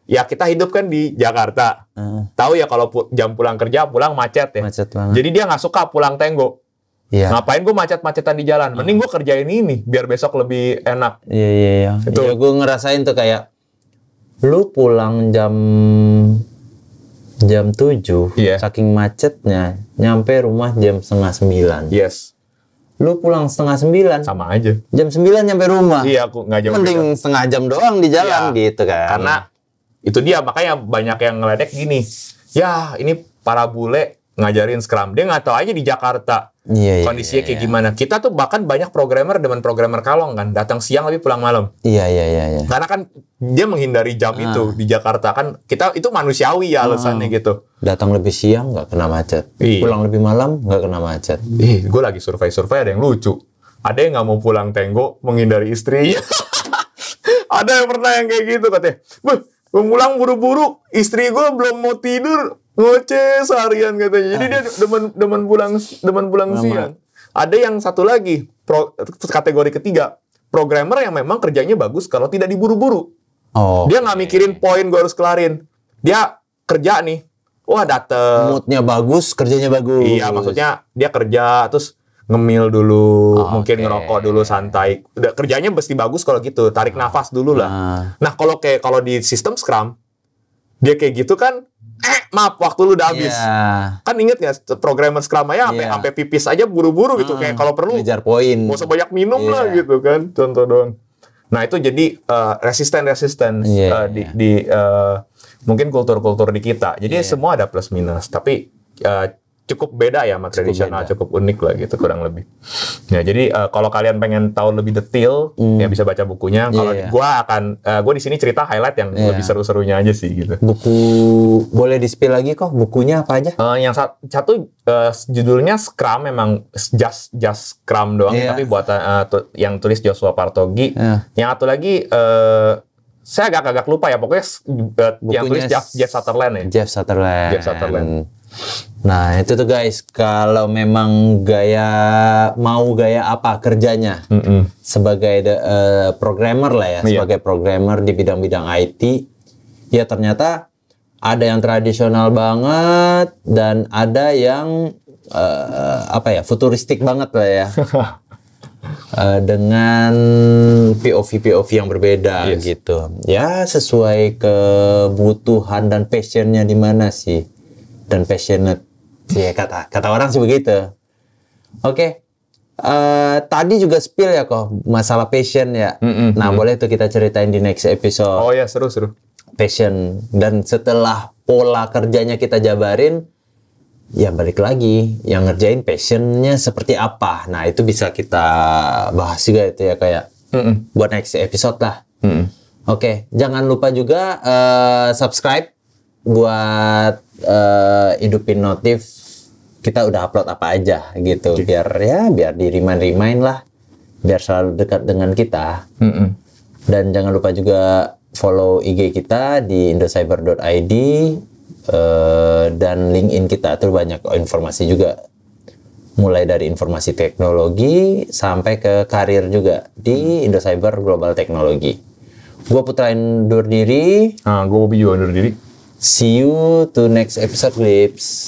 Ya kita hidup kan di Jakarta. Tahu ya kalau jam pulang kerja, pulang macet ya. Macet banget. Jadi dia nggak suka pulang tenggo. Ngapain gue macet-macetan di jalan? Mending gue kerjain ini biar besok lebih enak. Iya. Itu gue ngerasain tuh kayak lu pulang jam 7, saking macetnya, nyampe rumah jam 8:30. Yes. Lu pulang 8:30. Sama aja. Jam 9 nyampe rumah. Iya, aku nggak jauh. Mending setengah jam doang di jalan gitu kan. Karena itu dia, makanya banyak yang ngeledek gini. Ya, ini para bule ngajarin Scrum. Dia nggak tahu aja di Jakarta kondisinya kayak gimana. Kita tuh bahkan banyak programmer dengan programmer kalong kan, datang siang tapi pulang malam. Iya. Karena kan dia menghindari jam itu di Jakarta kan. Kita itu manusiawi ya alasannya gitu. Datang lebih siang nggak kena macet. Pulang lebih malam nggak kena macet. Gue lagi survei ada yang lucu. Ada yang nggak mau pulang tenggo menghindari istrinya. Ada yang pernah yang kayak gitu katanya. Gue pulang buru-buru, istri gue belum mau tidur. Ngoceh seharian katanya. Jadi dia demen pulang siang. Ada yang satu lagi, kategori ketiga, programmer yang memang kerjanya bagus kalau tidak diburu-buru. Dia nggak mikirin poin gue harus kelarin. Dia kerja nih, wah dateng. Moodnya bagus, kerjanya bagus. Iya, maksudnya dia kerja terus ngemil dulu, mungkin ngerokok dulu santai. Kerjanya mesti bagus kalau gitu, tarik nafas dulu lah. Nah kalau di sistem Scrum, dia kayak gitu kan. Maaf, waktu lu udah habis. Kan inget nggak programmer Scrum aja sampai pipis aja buru-buru gitu, kayak kalau perlu ngejar poin. Mau sebanyak minum lah gitu kan, contoh doang. Nah itu jadi resisten di mungkin kultur-kultur di kita. Jadi semua ada plus minus, tapi cukup beda ya sama tradisional, cukup unik lah gitu kurang lebih. Ya jadi kalau kalian pengen tahu lebih detail, ya bisa baca bukunya. Kalau gue di sini cerita highlight yang lebih seru-serunya aja sih gitu. Buku boleh di-spill lagi kok, bukunya apa aja? Yang satu judulnya Scrum, memang just Scrum doang, tapi buatan yang tulis Joshua Partogi. Yang satu lagi saya agak lupa ya, pokoknya yang tulis Jeff Sutherland ya. Jeff Sutherland. Nah itu tuh guys, kalau memang mau gaya apa kerjanya sebagai programmer lah ya, sebagai programmer di bidang-bidang IT, ya ternyata ada yang tradisional banget dan ada yang futuristik banget lah ya. Dengan POV yang berbeda gitu. Ya sesuai kebutuhan dan passionnya di mana sih. Dan passionate ya, kata orang sih begitu. Oke. Tadi juga spill ya kok masalah passion ya. Nah boleh tuh kita ceritain di next episode. Oh ya, seru Passion. Dan setelah pola kerjanya kita jabarin, ya balik lagi yang ngerjain passionnya seperti apa. Nah itu bisa kita bahas juga itu ya kayak buat next episode lah. Oke, jangan lupa juga subscribe buat hidupin notif kita udah upload apa aja gitu, biar di remind lah, biar selalu dekat dengan kita. Dan jangan lupa juga follow IG kita di indocyber.id dan LinkedIn kita tuh banyak informasi juga, mulai dari informasi teknologi sampai ke karir juga di Indocyber Global Teknologi. Gue Putra undur diri. Gue Bobby juga undur diri. See you to next episode, Clips.